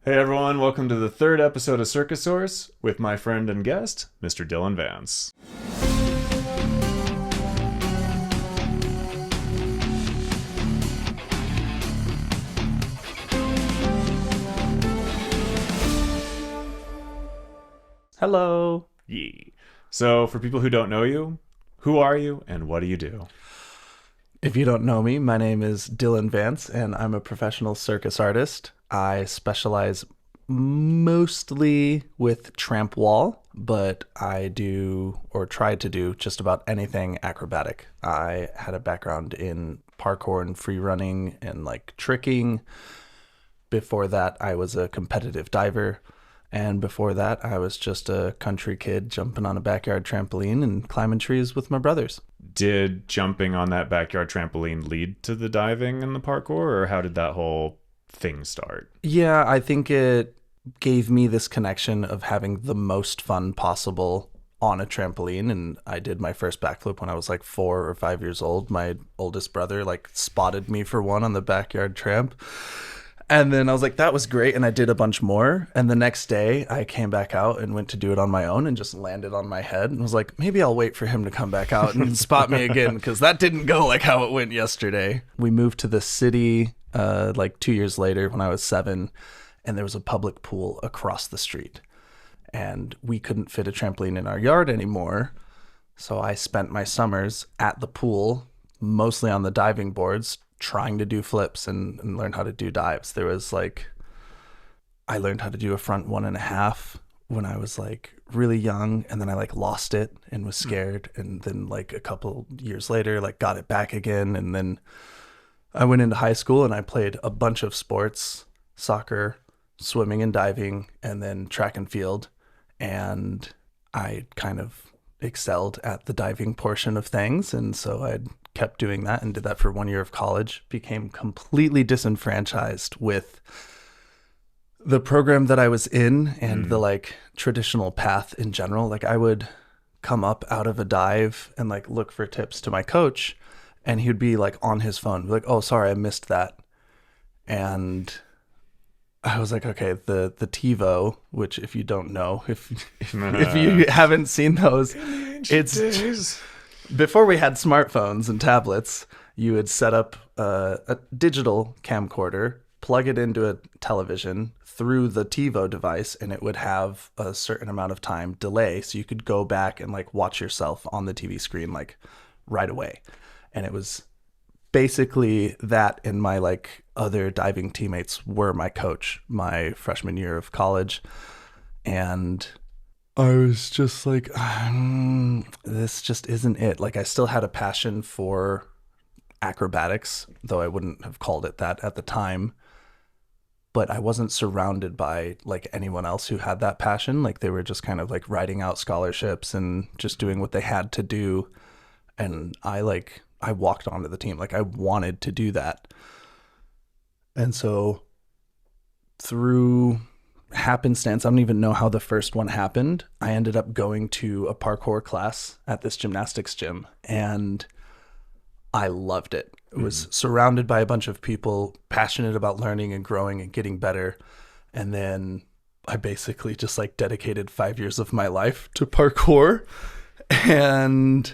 Hey everyone, welcome to the third episode of Circus with my friend and guest, Mr. Dillon Vance. Hello. Yee. So, for people who don't know you, who are you and what do you do? If you don't know me, my name is Dillon Vance, and I'm a professional circus artist. I specialize mostly with Tramp Wall, but I do, or try to do, just about anything acrobatic. I had a background in parkour and free running and like tricking. Before that, I was a competitive diver. And before that, I was just a country kid jumping on a backyard trampoline and climbing trees with my brothers. Did jumping on that backyard trampoline lead to the diving and the parkour, or how did that whole thing start? Yeah, I think it gave me this connection of having the most fun possible on a trampoline. And I did my first backflip when I was like 4 or 5 years old. My oldest brother like spotted me for one on the backyard tramp. And then I was like, that was great. And I did a bunch more. And the next day I came back out and went to do it on my own and just landed on my head and was like, maybe I'll wait for him to come back out and spot me again, because that didn't go like how it went yesterday. We moved to the city like 2 years later when I was 7, and there was a public pool across the street. And we couldn't fit a trampoline in our yard anymore. So I spent my summers at the pool, mostly on the diving boards, trying to do flips and learn how to do dives. There was like, I learned how to do a front 1.5 when I was like really young, and then I like lost it and was scared. And then like a couple years later, like got it back again. And then I went into high school and I played a bunch of sports, soccer, swimming and diving, and then track and field. And I kind of excelled at the diving portion of things. And so I'd kept doing that and did that for 1 year of college, became completely disenfranchised with the program that I was in and the like traditional path in general. Like I would come up out of a dive and like look for tips to my coach, and he would be like on his phone, like, oh, sorry, I missed that. And I was like, okay, the TiVo, which if you don't know, if you haven't seen those, it's before we had smartphones and tablets. You would set up a digital camcorder, plug it into a television through the TiVo device, and it would have a certain amount of time delay, so you could go back and like watch yourself on the TV screen like right away. And it was basically that, and my like other diving teammates were my coach my freshman year of college. And I was just like, this just isn't it. Like I still had a passion for acrobatics, though I wouldn't have called it that at the time. But I wasn't surrounded by like anyone else who had that passion. Like they were just kind of like writing out scholarships and just doing what they had to do. And I walked onto the team. Like I wanted to do that. And so through happenstance, I don't even know how the first one happened, I ended up going to a parkour class at this gymnastics gym, and I loved it. It was surrounded by a bunch of people passionate about learning and growing and getting better. And then I basically just like dedicated 5 years of my life to parkour, and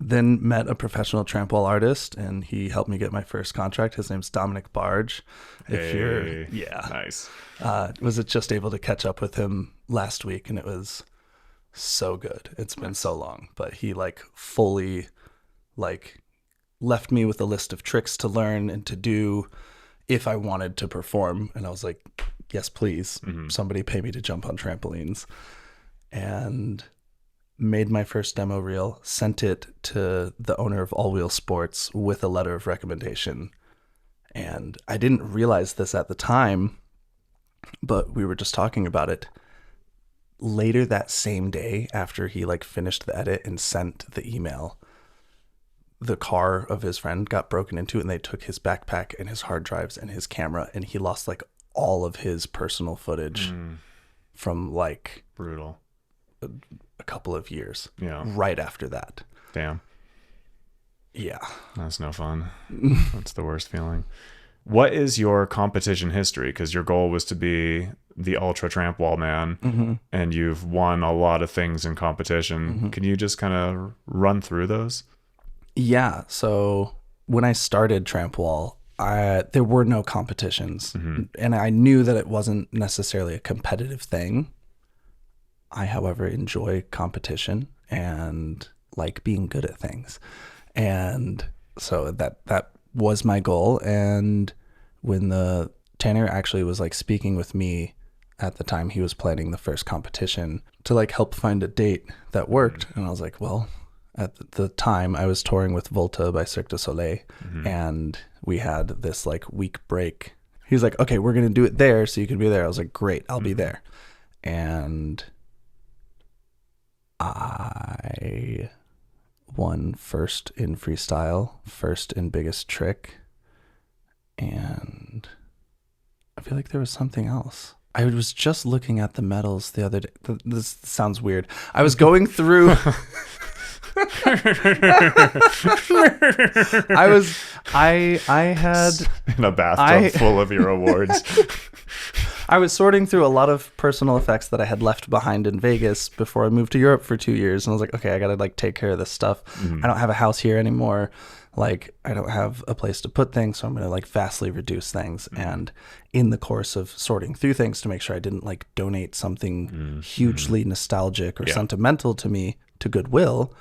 then met a professional Tramp Wall artist, and he helped me get my first contract. His name's Dominic Barge. Nice. Was just able to catch up with him last week, and it was so good. It's been so long, but he like fully like left me with a list of tricks to learn and to do if I wanted to perform. And I was like, yes, please. Somebody pay me to jump on trampolines. And made my first demo reel, sent it to the owner of All Wheel Sports with a letter of recommendation. And I didn't realize this at the time, but we were just talking about it. Later that same day, after he like finished the edit and sent the email, the car of his friend got broken into, and they took his backpack and his hard drives and his camera, and he lost like all of his personal footage from like Brutal. a couple of years. Yeah. Right after that. Damn. Yeah. That's no fun. That's the worst feeling. What is your competition history? Because your goal was to be the ultra tramp wall man, and you've won a lot of things in competition. Can you just kind of run through those? Yeah. So when I started Tramp Wall, there were no competitions, and I knew that it wasn't necessarily a competitive thing. I, however, enjoy competition and like being good at things, and so that was my goal. And when the Tanner actually was like speaking with me at the time, he was planning the first competition to like help find a date that worked, and I was like, well, at the time I was touring with Volta by Cirque du Soleil, and we had this like week break. He was like, okay, we're gonna do it there, so you can be there. I was like, great, I'll be there. And I won first in freestyle, first in biggest trick, and I feel like there was something else. I was just looking at the medals the other day. This sounds weird. I was going through I had In a bathtub full of your awards. I was sorting through a lot of personal effects that I had left behind in Vegas before I moved to Europe for 2 years. And I was like, okay, I got to like take care of this stuff. I don't have a house here anymore. Like I don't have a place to put things. So I'm going to like vastly reduce things. And in the course of sorting through things to make sure I didn't like donate something hugely nostalgic or sentimental to me to Goodwill,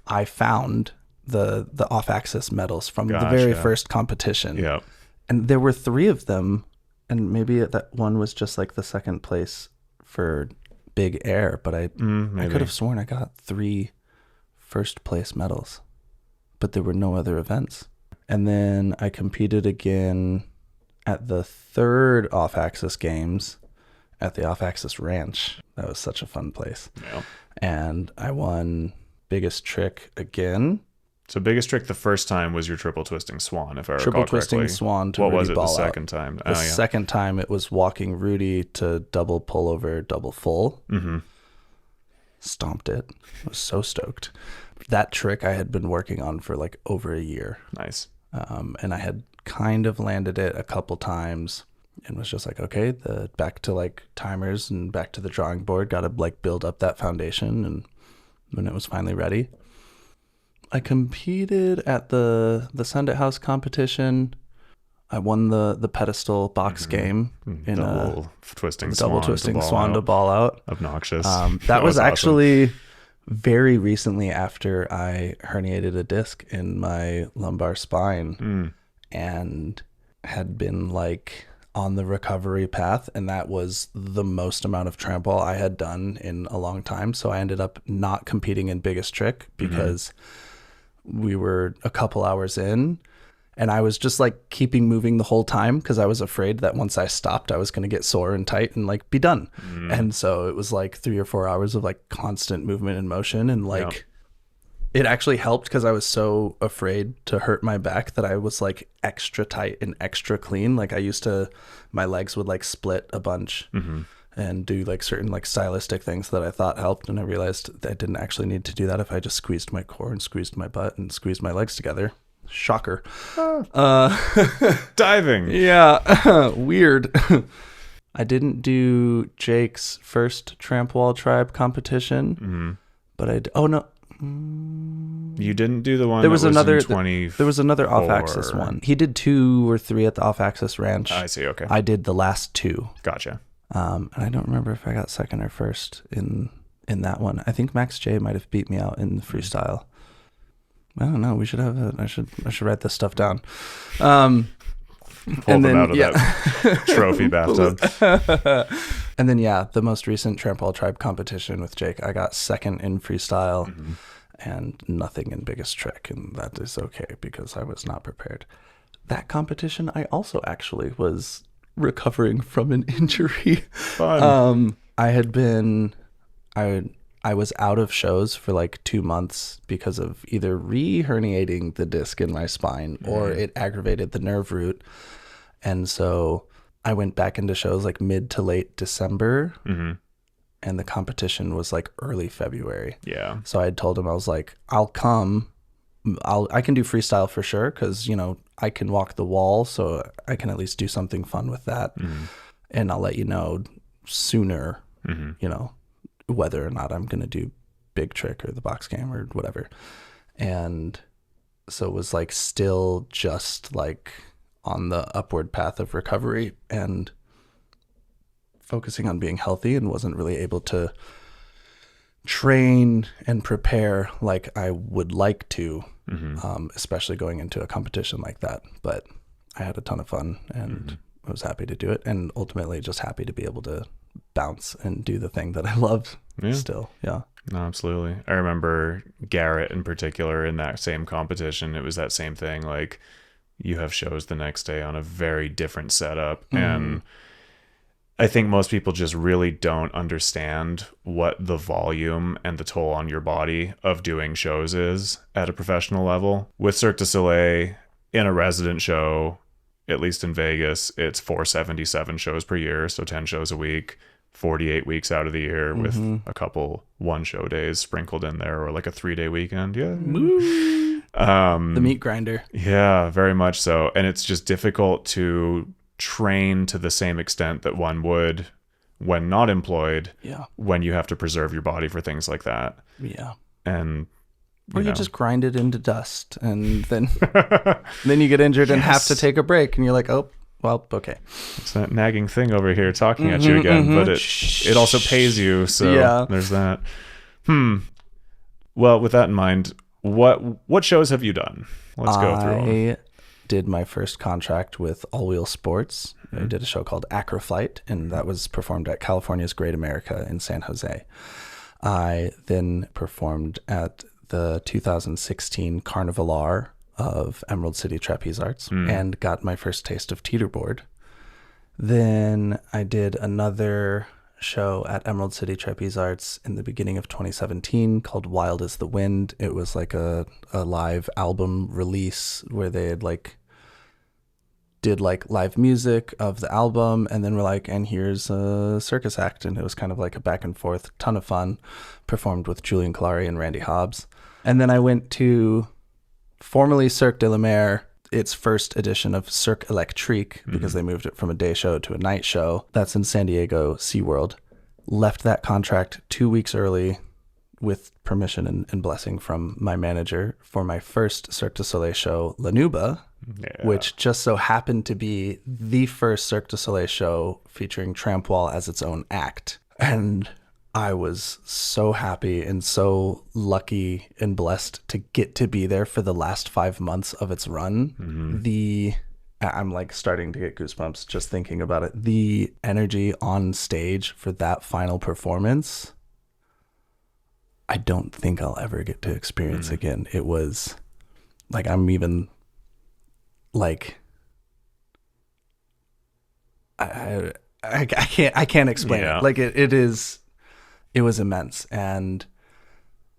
I found the off-axis medals from the very first competition. Yeah. And there were 3 of them. And maybe that one was just like the second place for big air, but I could have sworn I got 3 first place medals, but there were no other events. And then I competed again at the 3rd off-axis games at the off-axis ranch. That was such a fun place. Yeah. And I won biggest trick again. So biggest trick the first time was your triple twisting swan, if I recall Triple twisting correctly. swan to what Rudy was it ball the out. second time? The second time it was walking Rudy to double pull over, double full. Stomped it. I was so stoked. That trick I had been working on for like over a year. Nice. And I had kind of landed it a couple times and was just like, okay, back to like timers and back to the drawing board. Got to like build up that foundation. And when it was finally ready, I competed at the Sunday House competition. I won the pedestal box game in double twisting swan to ball out. Obnoxious. That was awesome. actually very recently after I herniated a disc in my lumbar spine and had been like on the recovery path, and that was the most amount of tramp wall I had done in a long time. So I ended up not competing in biggest trick because we were a couple hours in and I was just like keeping moving the whole time because I was afraid that once I stopped I was going to get sore and tight and like be done. And so it was like 3 or 4 hours of like constant movement and motion, and like it actually helped because I was so afraid to hurt my back that I was like extra tight and extra clean. Like my legs would like split a bunch and do like certain like stylistic things that I thought helped. And I realized that I didn't actually need to do that if I just squeezed my core and squeezed my butt and squeezed my legs together. Shocker. Diving. Yeah. Weird. I didn't do Jake's first Tramp Wall Tribe competition, but oh no. You didn't do the one there was another in 24. There was another off-axis one. He did 2 or 3 at the off-axis ranch. I see. Okay. I did the last 2. Gotcha. And I don't remember if I got second or first in that one. I think Max J might have beat me out in the freestyle. I don't know. We should have I should write this stuff down. Pull them out of that trophy bathtub. And then the most recent Tramp Wall Tribe competition with Jake, I got second in freestyle and nothing in biggest trick, and that is okay because I was not prepared. That competition, I also actually was recovering from an injury. Fun. I was out of shows for like 2 months because of either re-herniating the disc in my spine or it aggravated the nerve root. And so I went back into shows like mid to late December and the competition was like early February. Yeah. So I had told him, I was like, I'll come. I can do freestyle for sure because, I can walk the wall, so I can at least do something fun with that. And I'll let you know sooner, you know, whether or not I'm going to do big trick or the box cam or whatever. And so it was like still just like on the upward path of recovery and focusing on being healthy, and wasn't really able to train and prepare like I would like to, especially going into a competition like that. But I had a ton of fun, and I was happy to do it, and ultimately just happy to be able to bounce and do the thing that I love still. Yeah. No, absolutely. I remember Garrett in particular in that same competition. It was that same thing. Like, you have shows the next day on a very different setup. And I think most people just really don't understand what the volume and the toll on your body of doing shows is at a professional level. With Cirque du Soleil, in a resident show, at least in Vegas, it's 477 shows per year. So 10 shows a week, 48 weeks out of the year, with a couple one show days sprinkled in there, or like a 3-day weekend. Yeah. The meat grinder. Yeah, very much so. And it's just difficult to train to the same extent that one would when not employed, when you have to preserve your body for things like that. Yeah. And or you just grind it into dust, and then then you get injured and have to take a break, and you're like, oh, well, okay. It's that nagging thing over here talking at you again, but it also pays you, so there's that. Well, with that in mind, what shows have you done? Let's go through them. I did my first contract with All Wheel Sports. I did a show called Acroflight, and that was performed at California's Great America in San Jose. I then performed at the 2016 Carnivalar of Emerald City Trapeze Arts and got my first taste of teeterboard. Then I did another show at Emerald City Trapeze Arts in the beginning of 2017 called Wild as the Wind. It was like a live album release where they had did live music of the album, and then we're like, and here's a circus act, and it was kind of like a back and forth, ton of fun. Performed with Julian Kalari and Randy Hobbs. And then I went to formerly Cirque de la Mer, its first edition of Cirque Electrique, because they moved it from a day show to a night show. That's in San Diego, SeaWorld. Left that contract 2 weeks early with permission and blessing from my manager for my first Cirque du Soleil show, La Nuba, which just so happened to be the first Cirque du Soleil show featuring Tramp Wall as its own act. And I was so happy and so lucky and blessed to get to be there for the last 5 months of its run. I'm like starting to get goosebumps just thinking about it. The energy on stage for that final performance, I don't think I'll ever get to experience again. It was like, I'm even like, I can't explain it. Like it was immense, and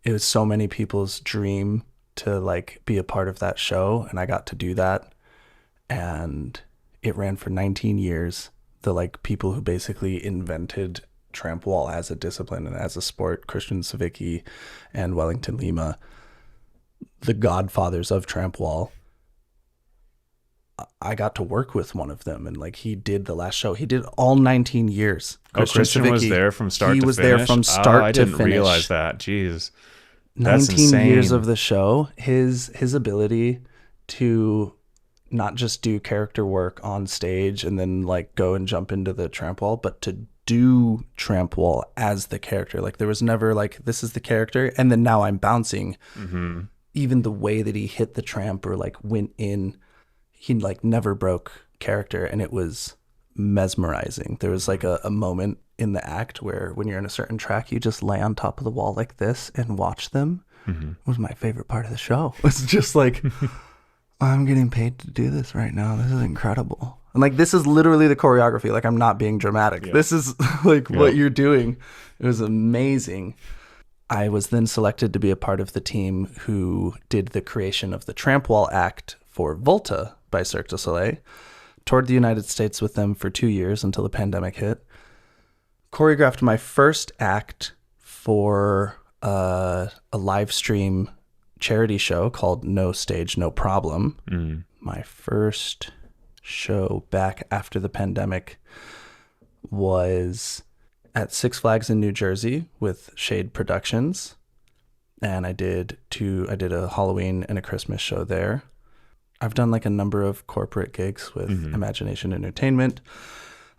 it was so many people's dream to like be a part of that show, and I got to do that. And it ran for 19 years. The like people who basically invented Tramp Wall as a discipline and as a sport, Christian Savicki and Wellington Lima, the godfathers of Tramp Wall, I got to work with one of them, and like he did the last show. He did all 19 years. Christian Savicki was there from start to finish? He was there from start to finish. I didn't realize that. Jeez. That's 19 insane. Years of the show. His ability to not just do character work on stage and then like go and jump into the Tramp Wall, but to do Tramp Wall as the character. Like there was never like, this is the character and then now I'm bouncing. Even the way that he hit the tramp or like went in, he like never broke character, and it was mesmerizing. There was like a moment in the act where when you're in a certain track, you just lay on top of the wall like this and watch them. It was my favorite part of the show. It was just like, I'm getting paid to do this right now. This is incredible. And like, this is literally the choreography. Like, I'm not being dramatic. This is like what you're doing. It was amazing. I was then selected to be a part of the team who did the creation of the Tramp Wall act for Volta by Cirque du Soleil. Toured the United States with them for 2 years until the pandemic hit. Choreographed my first act for a live stream charity show called No Stage, No Problem. My first show back after the pandemic was at Six Flags in New Jersey with Shade Productions. And I did a Halloween and a Christmas show there. I've done like a number of corporate gigs with Imagination Entertainment.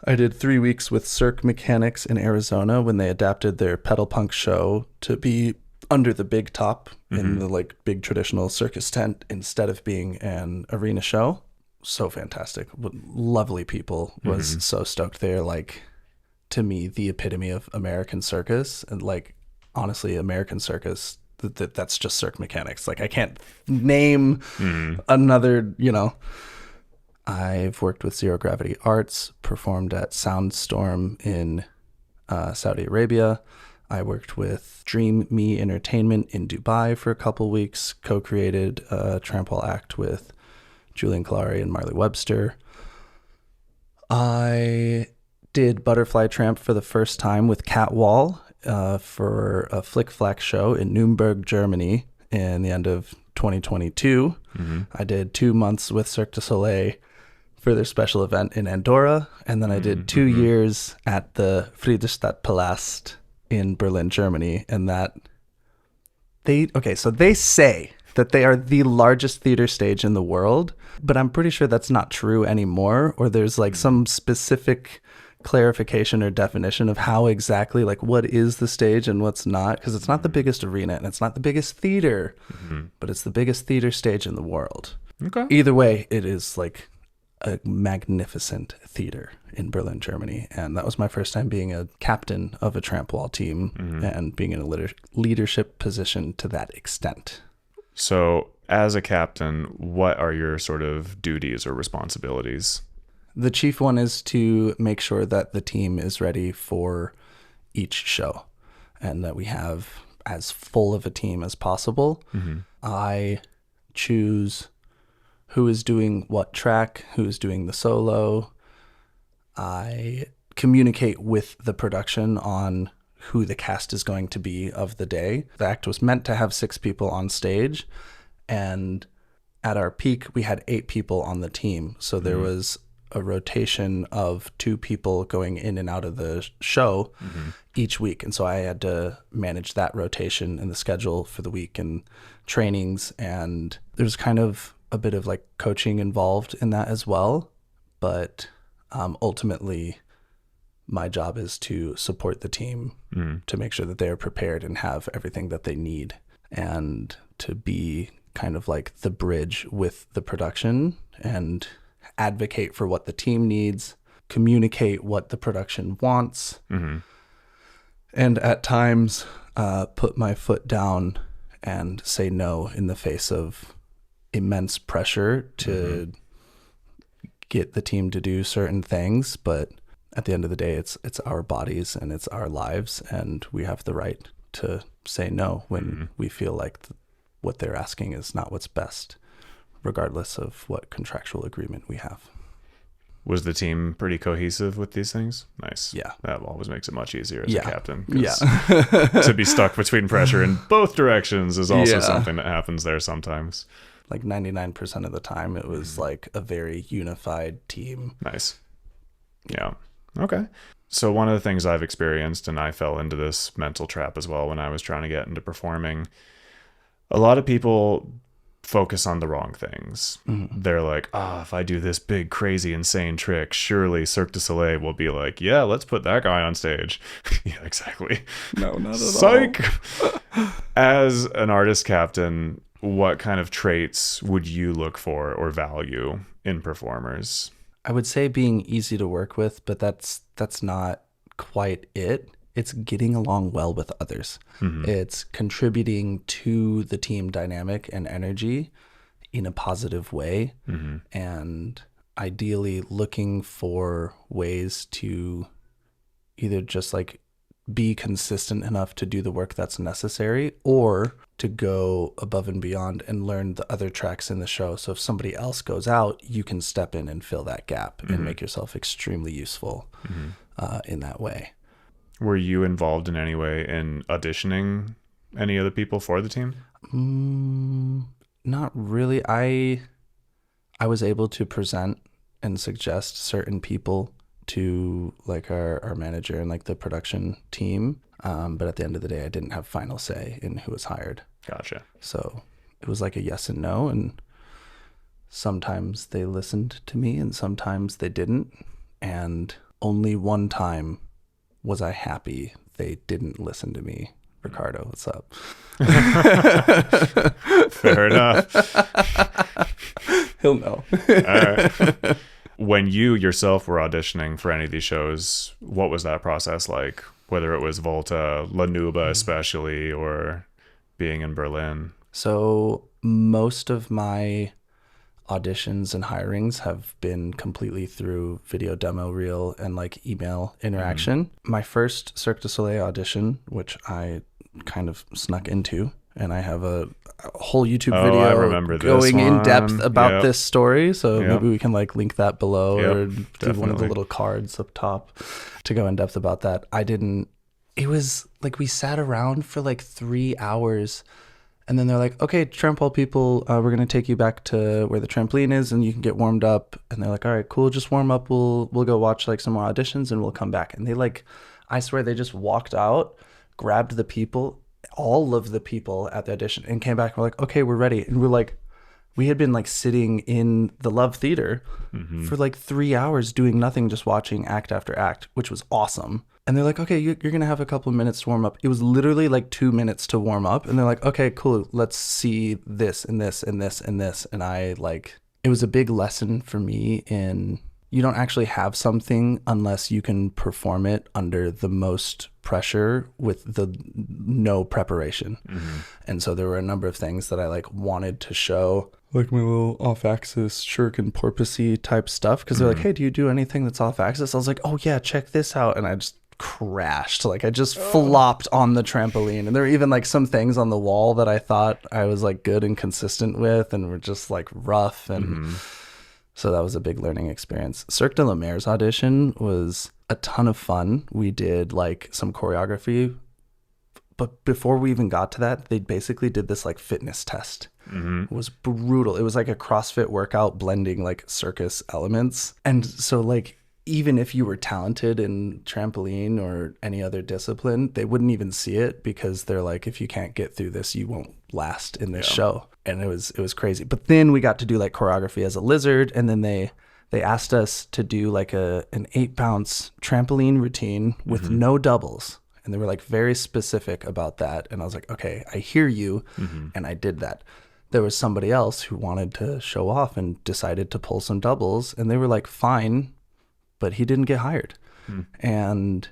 I did 3 weeks with Cirque Mechanics in Arizona when they adapted their pedal punk show to be under the big top in the like big traditional circus tent instead of being an arena show. So fantastic. Lovely people. Was so stoked there. Like, to me, the epitome of American circus. And like, honestly, American circus, that's just Cirque Mechanics. Like, I can't name another, I've worked with Zero Gravity Arts, performed at Soundstorm in Saudi Arabia. I worked with Dream Me Entertainment in Dubai for a couple weeks, co-created a Tramp Wall act with Julian Kalari and Marley Webster. I did Butterfly Tramp for the first time with Cat Wall for a Flick Flack show in Nuremberg, Germany in the end of 2022. I did 2 months with Cirque du Soleil for their special event in Andorra. And then I did 2 years at the Friedrichstadtpalast in Berlin, Germany. And so they say that they are the largest theater stage in the world, but I'm pretty sure that's not true anymore. Or there's like some specific clarification or definition of how exactly, like, what is the stage and what's not, because it's not the biggest arena and it's not the biggest theater, but it's the biggest theater stage in the world. Okay. Either way, it is like a magnificent theater in Berlin, Germany. And that was my first time being a captain of a Tramp Wall team and being in a leadership position to that extent. So as a captain, what are your sort of duties or responsibilities? The chief one is to make sure that the team is ready for each show and that we have as full of a team as possible. I choose who is doing what track, who is doing the solo. I communicate with the production on who the cast is going to be of the day. The act was meant to have 6 people on stage, and at our peak, we had 8 people on the team. So there was a rotation of 2 people going in and out of the show each week. And so I had to manage that rotation and the schedule for the week and trainings. And there's kind of a bit of like coaching involved in that as well. But ultimately, my job is to support the team to make sure that they are prepared and have everything that they need, and to be kind of like the bridge with the production and advocate for what the team needs, communicate what the production wants, and at times put my foot down and say no in the face of immense pressure to get the team to do certain things. But at the end of the day, it's our bodies and it's our lives, and we have the right to say no when we feel like what they're asking is not what's best, regardless of what contractual agreement we have. Was the team pretty cohesive with these things? Nice. Yeah. That always makes it much easier as a captain. Yeah. To be stuck between pressure in both directions is also something that happens there sometimes. Like 99% of the time, it was like a very unified team. Nice. Yeah. Okay. So one of the things I've experienced, and I fell into this mental trap as well when I was trying to get into performing, a lot of people focus on the wrong things. They're like, if I do this big, crazy, insane trick, surely Cirque du Soleil will be like, yeah, let's put that guy on stage. Yeah, exactly. No, not at Psych! As an artist captain, what kind of traits would you look for or value in performers? I would say being easy to work with, but that's not quite it. It's getting along well with others. It's contributing to the team dynamic and energy in a positive way, and ideally looking for ways to either just like be consistent enough to do the work that's necessary, or to go above and beyond and learn the other tracks in the show. So if somebody else goes out, you can step in and fill that gap and make yourself extremely useful in that way. Were you involved in any way in auditioning any other people for the team? Not really. I I was able to present and suggest certain people to like our manager and like the production team. But at the end of the day, I didn't have final say in who was hired. Gotcha. So it was like a yes and no. And sometimes they listened to me and sometimes they didn't. And only one time was I happy they didn't listen to me. Ricardo, what's up? Fair enough. He'll know. All right. When you yourself were auditioning for any of these shows, what was that process like? Whether it was Volta, La Nuba especially, or being in Berlin? So most of my auditions and hirings have been completely through video demo reel and like email interaction. My first Cirque du Soleil audition, which I kind of snuck into, and I have a whole YouTube video I remember going this in depth one. about Yep. this story. So Yep. maybe we can like link that below Yep, or do one of the definitely. little cards up top to go in depth about that. It was like we sat around for like 3 hours. And then they're like, okay, Tramp Wall people, we're going to take you back to where the trampoline is and you can get warmed up. And they're like, all right, cool, just warm up. We'll go watch like some more auditions and we'll come back. And they like, I swear they just walked out, grabbed the people, all of the people at the audition and came back and were like, okay, we're ready. And we're like, we had been like sitting in the Love Theater for like 3 hours doing nothing, just watching act after act, which was awesome. And they're like, okay, you're going to have a couple of minutes to warm up. It was literally like 2 minutes to warm up. And they're like, okay, cool. Let's see this and this and this and this. And it was a big lesson for me in you don't actually have something unless you can perform it under the most pressure with the no preparation. And so there were a number of things that I like wanted to show, like my little off-axis shirk and porpoisey type stuff. Because they're like, hey, do you do anything that's off-axis? I was like, oh yeah, check this out. And I just crashed. Like I just flopped on the trampoline. And there were even like some things on the wall that I thought I was like good and consistent with and were just like rough. And so that was a big learning experience. Cirque de la Mer's audition was a ton of fun. We did like some choreography. But before we even got to that, they basically did this like fitness test. It was brutal. It was like a CrossFit workout blending like circus elements. And so like even if you were talented in trampoline or any other discipline, they wouldn't even see it because they're like, if you can't get through this, you won't last in this show. And it was crazy. But then we got to do like choreography as a lizard. And then they asked us to do like an 8-bounce trampoline routine with no doubles. And they were like very specific about that. And I was like, okay, I hear you. And I did that. There was somebody else who wanted to show off and decided to pull some doubles. And they were like, fine, but he didn't get hired. And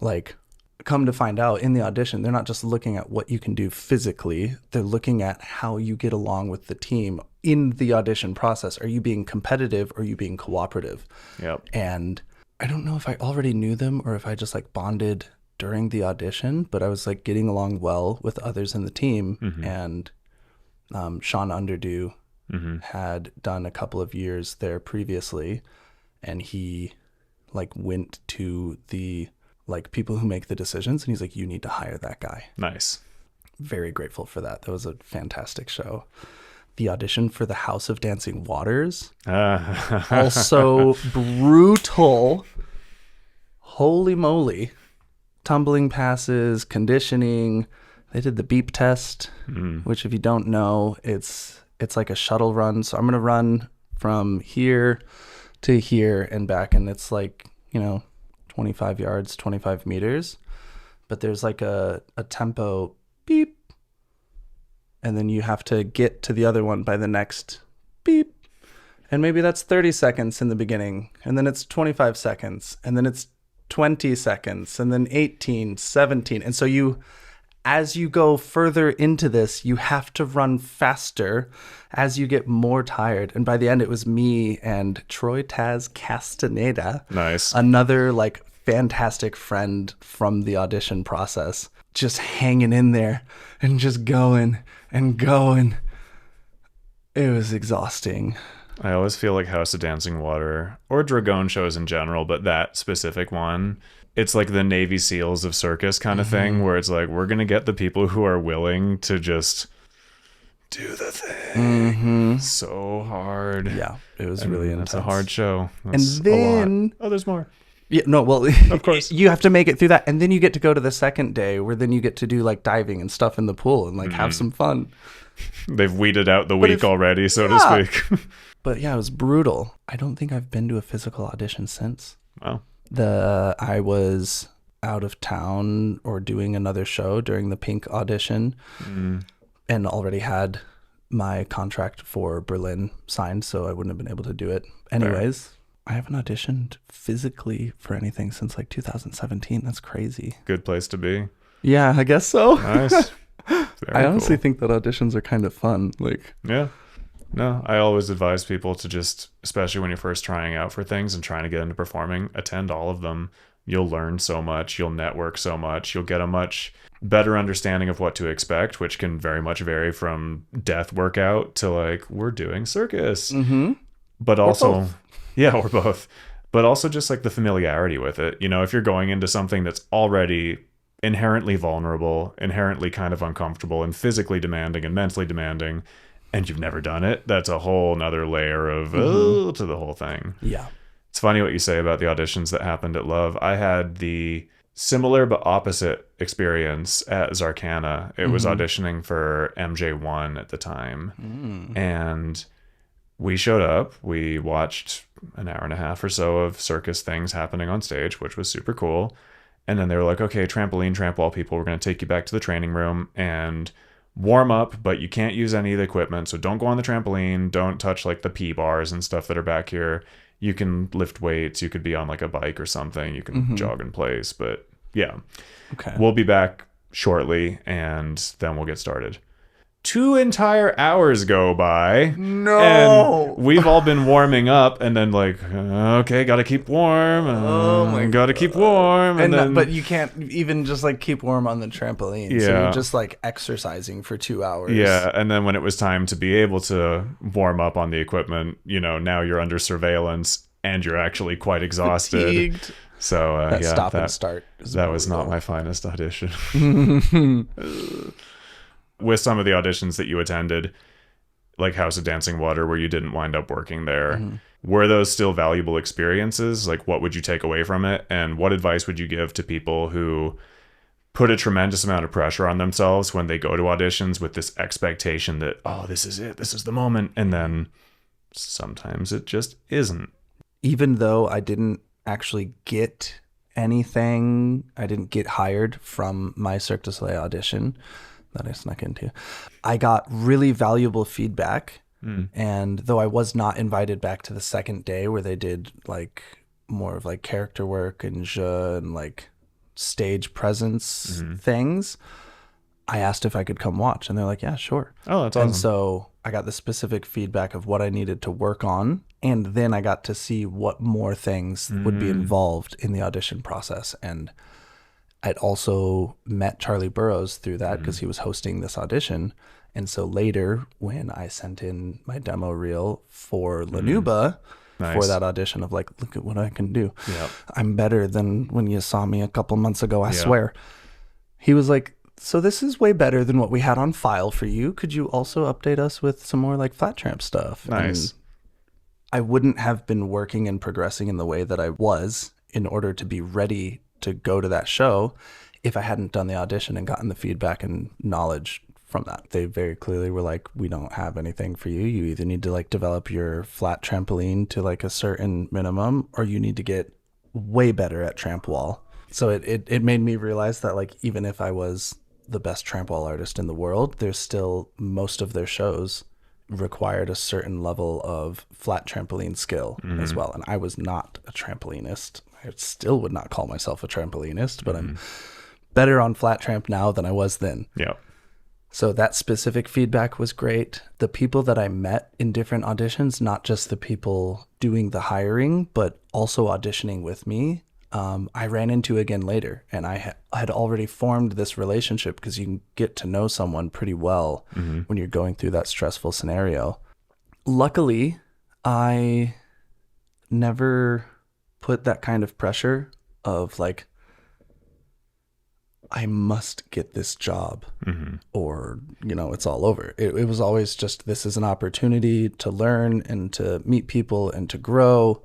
like, come to find out in the audition, they're not just looking at what you can do physically. They're looking at how you get along with the team in the audition process. Are you being competitive or are you being cooperative? Yep. And I don't know if I already knew them or if I just like bonded during the audition, but I was like getting along well with others in the team. And Sean Underdew had done a couple of years there previously, and he like went to the like people who make the decisions and he's like, you need to hire that guy. Nice. Very grateful for that. That was a fantastic show. The audition for the House of Dancing Waters, also brutal. Holy moly. Tumbling passes, conditioning. They did the beep test, which if you don't know, it's like a shuttle run. So I'm going to run from here to here and back. And it's like, 25 yards, 25 meters. But there's like a tempo beep. And then you have to get to the other one by the next beep. And maybe that's 30 seconds in the beginning. And then it's 25 seconds. And then it's 20 seconds. And then 18, 17. And so as you go further into this, you have to run faster as you get more tired. And by the end, it was me and Troy Taz Castaneda. Nice. Another like fantastic friend from the audition process, just hanging in there and just going and going. It was exhausting. I always feel like House of Dancing Water or Dragon shows in general, but that specific one, it's like the Navy SEALs of Circus kind of thing, where it's like, we're going to get the people who are willing to just do the thing. Mm-hmm. So hard. Yeah, it was really intense. That's a hard show. That's and then, a lot. Oh, there's more. Yeah, no, well, Of course. you have to make it through that, and then you get to go to the second day where then you get to do like diving and stuff in the pool and like have some fun. They've weeded out the week already, so to speak. But yeah, it was brutal. I don't think I've been to a physical audition since. Wow. I was out of town or doing another show during the Pink audition and already had my contract for Berlin signed, so I wouldn't have been able to do it. Anyways, I haven't auditioned physically for anything since like 2017. That's crazy. Good place to be. Yeah, I guess so. Nice. I honestly think that auditions are kind of fun. Like, yeah. No, I always advise people to just, especially when you're first trying out for things and trying to get into performing, attend all of them. You'll learn so much. You'll network so much. You'll get a much better understanding of what to expect, which can very much vary from death workout to like, we're doing circus. mm-hmm. But also, both. or both. But also just like the familiarity with it. You know, if you're going into something that's already inherently vulnerable, inherently kind of uncomfortable and physically demanding and mentally demanding, and you've never done it, that's a whole nother layer of to the whole thing. Yeah. It's funny what you say about the auditions that happened at Love. I had the similar but opposite experience at Zarkana. It was auditioning for MJ1 at the time. And we showed up. We watched an hour and a half or so of circus things happening on stage, which was super cool. And then they were like, okay, Tramp Wall people, we're going to take you back to the training room and warm up, but you can't use any of the equipment. So don't go on the trampoline. Don't touch like the P bars and stuff that are back here. You can lift weights. You could be on like a bike or something. You can jog in place. But yeah, Okay. we'll be back shortly and then we'll get started. 2 entire hours go by. No. And we've all been warming up and then like, okay, gotta keep warm. Oh my gotta keep warm. And then, but you can't even just like keep warm on the trampoline. So Yeah. you're just like exercising for 2 hours. yeah. And then when it was time to be able to warm up on the equipment, you know, now you're under surveillance and you're actually quite exhausted. Fatigued. So That yeah, stop and start. that was not my finest audition. With some of the auditions that you attended, like House of Dancing Water, where you didn't wind up working there, were those still valuable experiences? Like, what would you take away from it? And what advice would you give to people who put a tremendous amount of pressure on themselves when they go to auditions with this expectation that, oh, this is it, this is the moment, and then sometimes it just isn't? Even though I didn't actually get anything, I didn't get hired from my Cirque du Soleil audition that I snuck into, I got really valuable feedback. And though I was not invited back to the second day where they did like more of like character work and jeu and like stage presence things, I asked if I could come watch and they're like, yeah, sure. Oh, that's awesome. And so I got the specific feedback of what I needed to work on. And then I got to see what more things would be involved in the audition process. And I'd also met Charlie Burrows through that because he was hosting this audition. And so later, when I sent in my demo reel for Lanuba for that audition of like, look at what I can do. Yep. I'm better than when you saw me a couple months ago, I swear. He was like, so this is way better than what we had on file for you. Could you also update us with some more like flat tramp stuff? Nice. And I wouldn't have been working and progressing in the way that I was in order to be ready to go to that show if I hadn't done the audition and gotten the feedback and knowledge from that. They very clearly were like, we don't have anything for you. You either need to like develop your flat trampoline to like a certain minimum, or you need to get way better at Tramp Wall. So it made me realize that like, even if I was the best Tramp Wall artist in the world, there's still most of their shows required a certain level of flat trampoline skill as well. And I was not a trampolinist. I still would not call myself a trampolinist, but I'm better on flat tramp now than I was then. Yeah. So that specific feedback was great. The people that I met in different auditions, not just the people doing the hiring, but also auditioning with me, I ran into again later. And I had already formed this relationship because you can get to know someone pretty well when you're going through that stressful scenario. Luckily, I never put that kind of pressure of like, I must get this job Mm-hmm. or, it's all over. It was always just, this is an opportunity to learn and to meet people and to grow.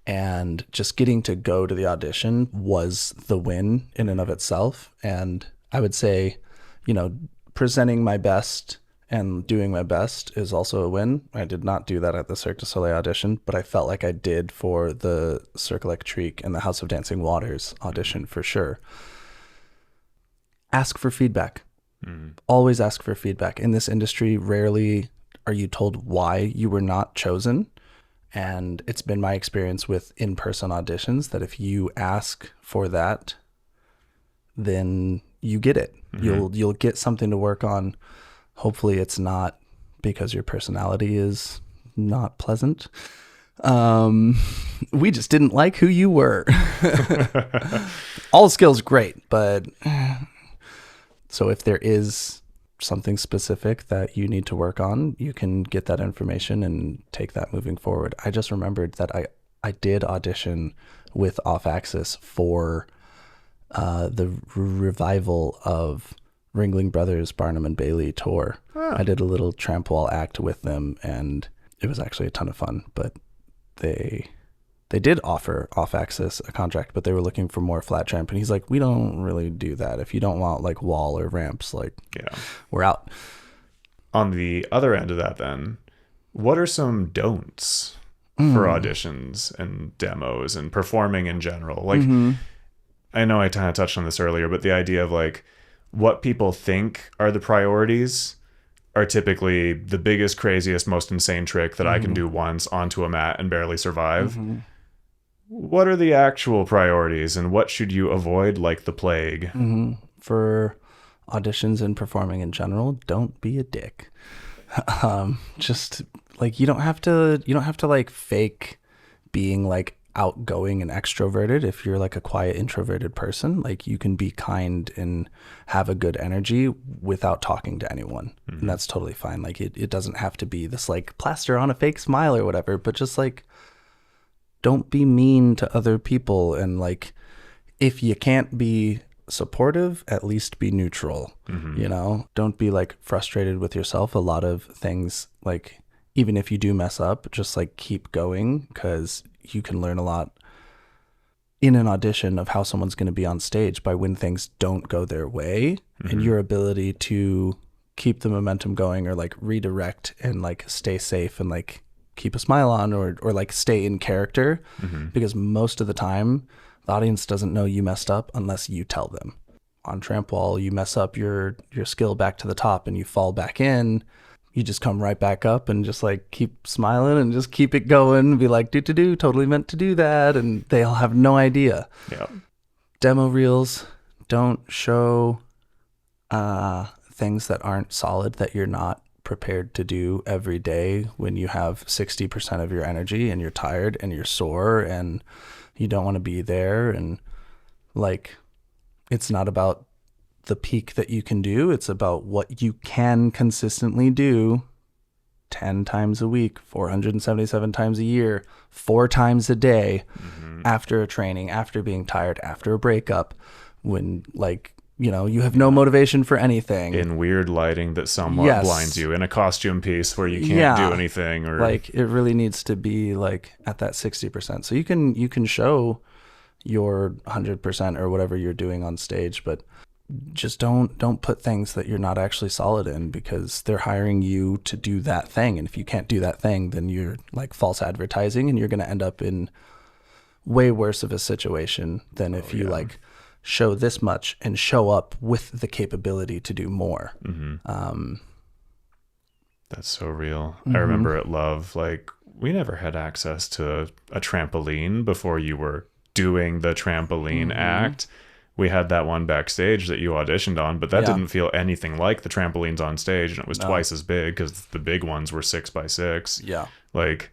And just getting to go to the audition was the win in and of itself. And I would say, presenting my best and doing my best is also a win. I did not do that at the Cirque du Soleil audition, but I felt like I did for the Cirque Electrique and the House of Dancing Waters audition for sure. Ask for feedback. Always ask for feedback. In this industry, rarely are you told why you were not chosen. And it's been my experience with in-person auditions that if you ask for that, then you get it. You'll get something to work on. Hopefully it's not because your personality is not pleasant. We just didn't like who you were. All skills great, but so if there is something specific that you need to work on, you can get that information and take that moving forward. I just remembered that I did audition with Off Axis for the revival of Ringling Brothers Barnum and Bailey tour. I did a little Tramp Wall act with them, and it was actually a ton of fun. But they did offer Off Axis a contract, but they were looking for more flat tramp, and he's like, we don't really do that. If you don't want like wall or ramps, like we're out. On the other end of that, then, what are some don'ts for auditions and demos and performing in general? Like, I know I kind of touched on this earlier, but the idea of like what people think are the priorities are typically the biggest, craziest, most insane trick that I can do once onto a mat and barely survive. What are the actual priorities, and what should you avoid like the plague? For auditions and performing in general, don't be a dick. Just like you don't have to like fake being like outgoing and extroverted. If you're like a quiet introverted person, like you can be kind and have a good energy without talking to anyone, and that's totally fine. Like it doesn't have to be this like plaster on a fake smile or whatever, but just like don't be mean to other people, and like if you can't be supportive, at least be neutral. Don't be like frustrated with yourself. A lot of things, like even if you do mess up, just like keep going, because you can learn a lot in an audition of how someone's going to be on stage by when things don't go their way, and your ability to keep the momentum going or like redirect and like stay safe and like keep a smile on or like stay in character, because most of the time the audience doesn't know you messed up unless you tell them. On Tramp Wall, you mess up your skill back to the top and you fall back in, you just come right back up and just like keep smiling and just keep it going and be like, do, totally meant to do that. And they'll have no idea. Yeah. Demo reels, don't show things that aren't solid, that you're not prepared to do every day when you have 60% of your energy and you're tired and you're sore and you don't want to be there. And like, it's not about the peak that you can do. It's about what you can consistently do 10 times a week, 477 times a year, 4 times a day, after a training, after being tired, after a breakup, when like, you have no motivation for anything. In weird lighting that somewhat blinds you, in a costume piece where you can't do anything, or like it really needs to be like at that 60%. So you can show your 100% or whatever you're doing on stage, but just don't put things that you're not actually solid in, because they're hiring you to do that thing. And if you can't do that thing, then you're like false advertising, and you're going to end up in way worse of a situation than if you like show this much and show up with the capability to do more. That's so real. I remember at Love, like we never had access to a trampoline before you were doing the trampoline act. We had that one backstage that you auditioned on, but that didn't feel anything like the trampolines on stage, and it was twice as big because the big ones were 6x6. Yeah. Like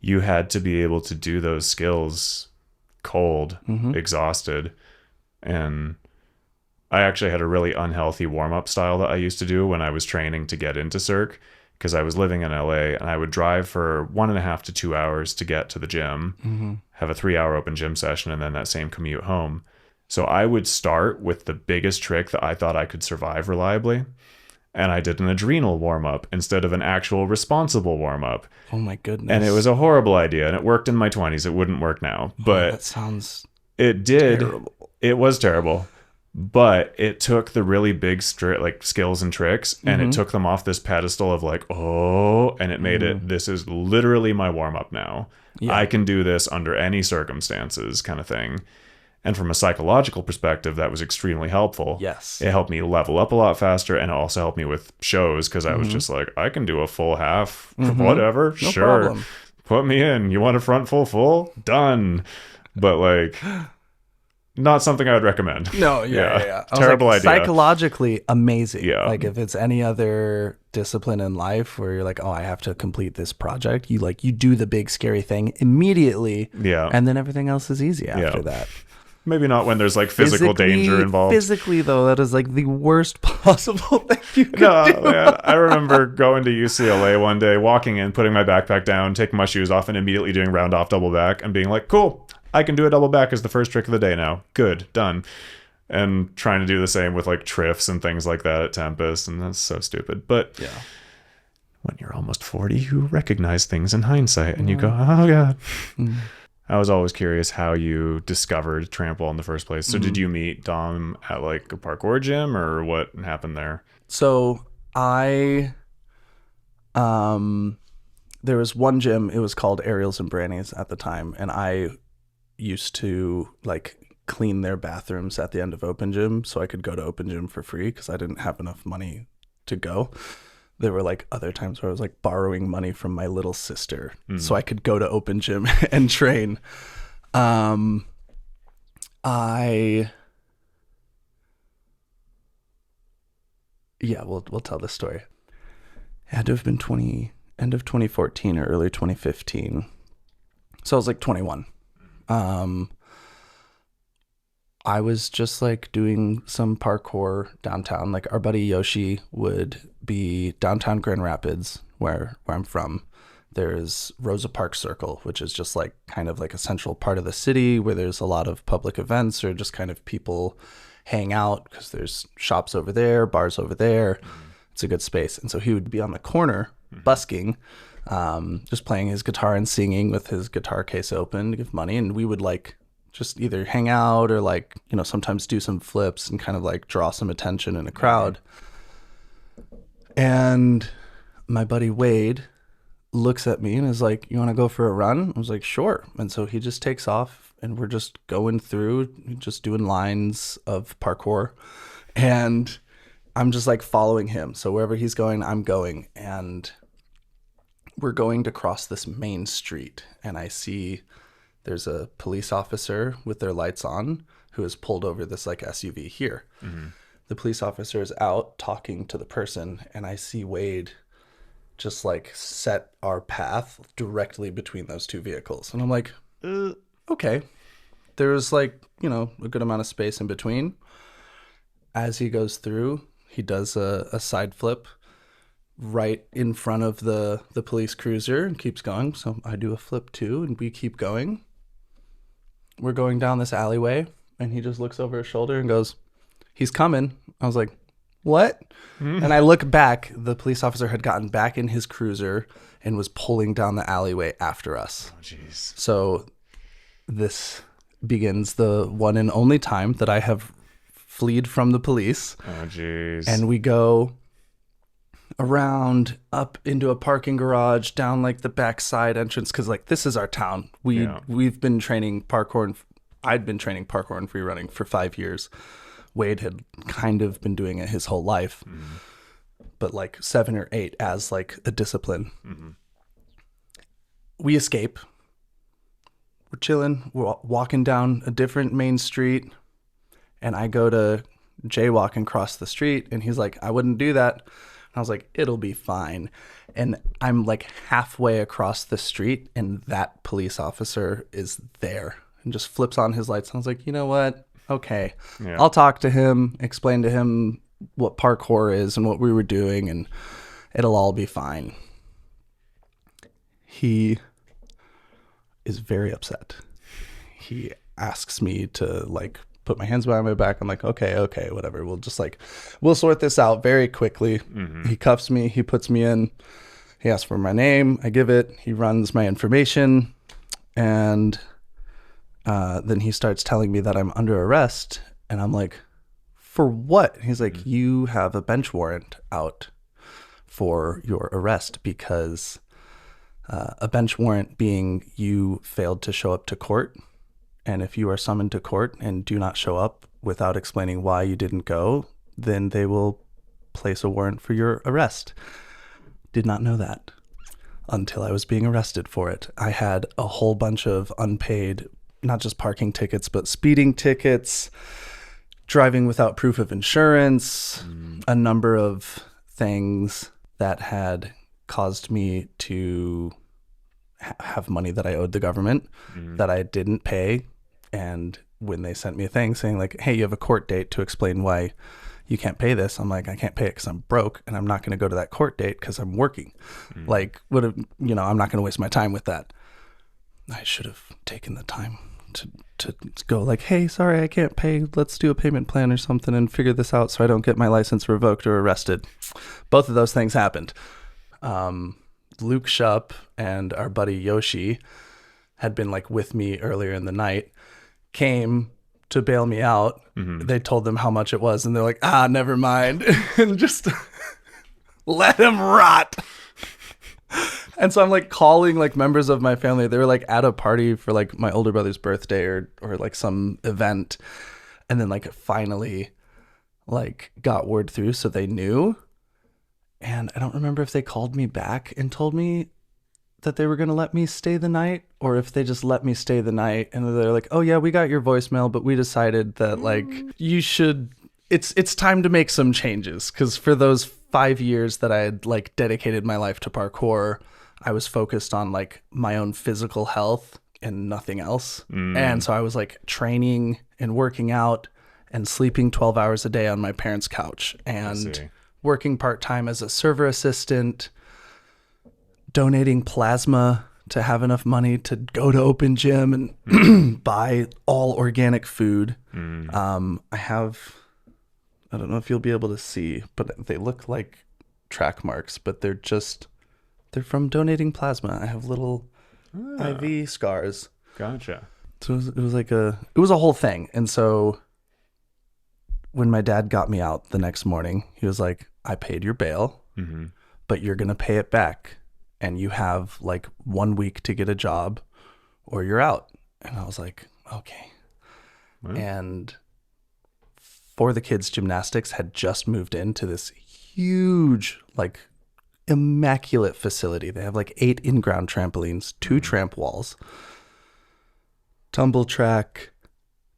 you had to be able to do those skills cold, exhausted. And I actually had a really unhealthy warm-up style that I used to do when I was training to get into Cirque, because I was living in LA and I would drive for 1.5 to 2 hours to get to the gym, have a 3-hour open gym session, and then that same commute home. So I would start with the biggest trick that I thought I could survive reliably. And I did an adrenal warm up instead of an actual responsible warm up. Oh my goodness. And it was a horrible idea. And it worked in my 20s. It wouldn't work now. But that sounds it did. terrible. It was terrible. But it took the really big skills and tricks, and it took them off this pedestal of like, oh, and it made it, this is literally my warm up now. Yeah. I can do this under any circumstances kind of thing. And from a psychological perspective, that was extremely helpful. Yes. It helped me level up a lot faster, and it also helped me with shows because I was just like, I can do a full half, whatever, No sure. problem. Put me in. You want a front full? Done. But like, not something I would recommend. No, yeah. I was Terrible like, idea. Psychologically amazing. Yeah. Like if it's any other discipline in life where you're like, oh, I have to complete this project, you do the big scary thing immediately. Yeah. And then everything else is easy after that. Maybe not when there's like physical danger involved. Physically, though, that is like the worst possible thing you could do. Man, I remember going to UCLA one day, walking in, putting my backpack down, taking my shoes off, and immediately doing round off double back and being like, cool, I can do a double back as the first trick of the day now. Good, done. And trying to do the same with like triffs and things like that at Tempest. And that's so stupid. But Yeah. when you're almost 40, you recognize things in hindsight and you go, oh, God. I was always curious how you discovered Tramp Wall in the first place. So did you meet Dom at like a parkour gym or what happened there? So I, there was one gym, it was called Ariel's and Branny's at the time. And I used to like clean their bathrooms at the end of open gym so I could go to open gym for free because I didn't have enough money to go. There were like other times where I was like borrowing money from my little sister so I could go to open gym and train. Yeah, we'll tell this story. It had to have been end of 2014 or early 2015. So I was like 21. I was just like doing some parkour downtown. Like our buddy Yoshi would be downtown Grand Rapids, where I'm from. There's Rosa Parks Circle, which is just like kind of like a central part of the city where there's a lot of public events or just kind of people hang out because there's shops over there, bars over there. It's a good space. And so he would be on the corner busking, just playing his guitar and singing with his guitar case open to give money. And we would like just either hang out or like, you know, sometimes do some flips and kind of like draw some attention in a crowd. And my buddy Wade looks at me and is like, you want to go for a run? I was like, sure. And so he just takes off and we're just going through, just doing lines of parkour. And I'm just like following him. So wherever he's going, I'm going. And we're going to cross this main street. And I see there's a police officer with their lights on who has pulled over this like SUV here. The police officer is out talking to the person, and I see Wade just like set our path directly between those two vehicles. And I'm like, okay. There's like, you know, a good amount of space in between. As he goes through, he does a side flip right in front of the police cruiser and keeps going. So I do a flip too, and we keep going. We're going down this alleyway, and he just looks over his shoulder and goes, he's coming. I was like, what? And I look back. The police officer had gotten back in his cruiser and was pulling down the alleyway after us. Oh, jeez. So this begins the one and only time that I have fled from the police. Oh, jeez. And we go around up into a parking garage, down like the backside entrance, because like this is our town. We've been training parkour, and I'd been training parkour and free running for 5 years. Wade had kind of been doing it his whole life, but like 7 or 8 as like a discipline. We escape. We're chilling. We're walking down a different main street, and I go to jaywalk and cross the street, and he's like, I wouldn't do that. I was like, it'll be fine. And I'm like halfway across the street, and that police officer is there and just flips on his lights. I was like, you know what? Okay. Yeah. I'll talk to him, explain to him what parkour is and what we were doing, and it'll all be fine. He is very upset. He asks me to like put my hands behind my back. I'm like, okay, whatever. We'll sort this out very quickly. He cuffs me. He puts me in. He asks for my name. I give it. He runs my information. And then he starts telling me that I'm under arrest. And I'm like, for what? He's like, you have a bench warrant out for your arrest because a bench warrant being you failed to show up to court. And if you are summoned to court and do not show up without explaining why you didn't go, then they will place a warrant for your arrest. Did not know that until I was being arrested for it. I had a whole bunch of unpaid, not just parking tickets, but speeding tickets, driving without proof of insurance, a number of things that had caused me to have money that I owed the government that I didn't pay. And when they sent me a thing saying like, hey, you have a court date to explain why you can't pay this, I'm like, I can't pay it because I'm broke and I'm not going to go to that court date because I'm working. Like, I'm not going to waste my time with that. I should have taken the time to go like, hey, sorry, I can't pay. Let's do a payment plan or something and figure this out so I don't get my license revoked or arrested. Both of those things happened. Luke Shupp and our buddy Yoshi had been like with me earlier in the night, came to bail me out. They told them how much it was and they're like, never mind. And just let him rot. And so I'm like calling like members of my family. They were like at a party for like my older brother's birthday or like some event. And then like finally like got word through so they knew. And I don't remember if they called me back and told me that they were going to let me stay the night or if they just let me stay the night. And they're like, oh yeah, we got your voicemail, but we decided that like you should, it's time to make some changes. Cause for those 5 years that I had like dedicated my life to parkour, I was focused on like my own physical health and nothing else. And so I was like training and working out and sleeping 12 hours a day on my parents' couch and working part-time as a server assistant, donating plasma to have enough money to go to open gym and buy all organic food. I don't know if you'll be able to see, but they look like track marks, but they're from donating plasma. I have little IV scars. Gotcha. So it was a whole thing. And so when my dad got me out the next morning, he was like, I paid your bail, but you're going to pay it back. And you have like 1 week to get a job or you're out. And I was like, okay. Wow. And For the Kids Gymnastics had just moved into this huge, like immaculate facility. They have like 8 in-ground trampolines, 2 tramp walls, tumble track,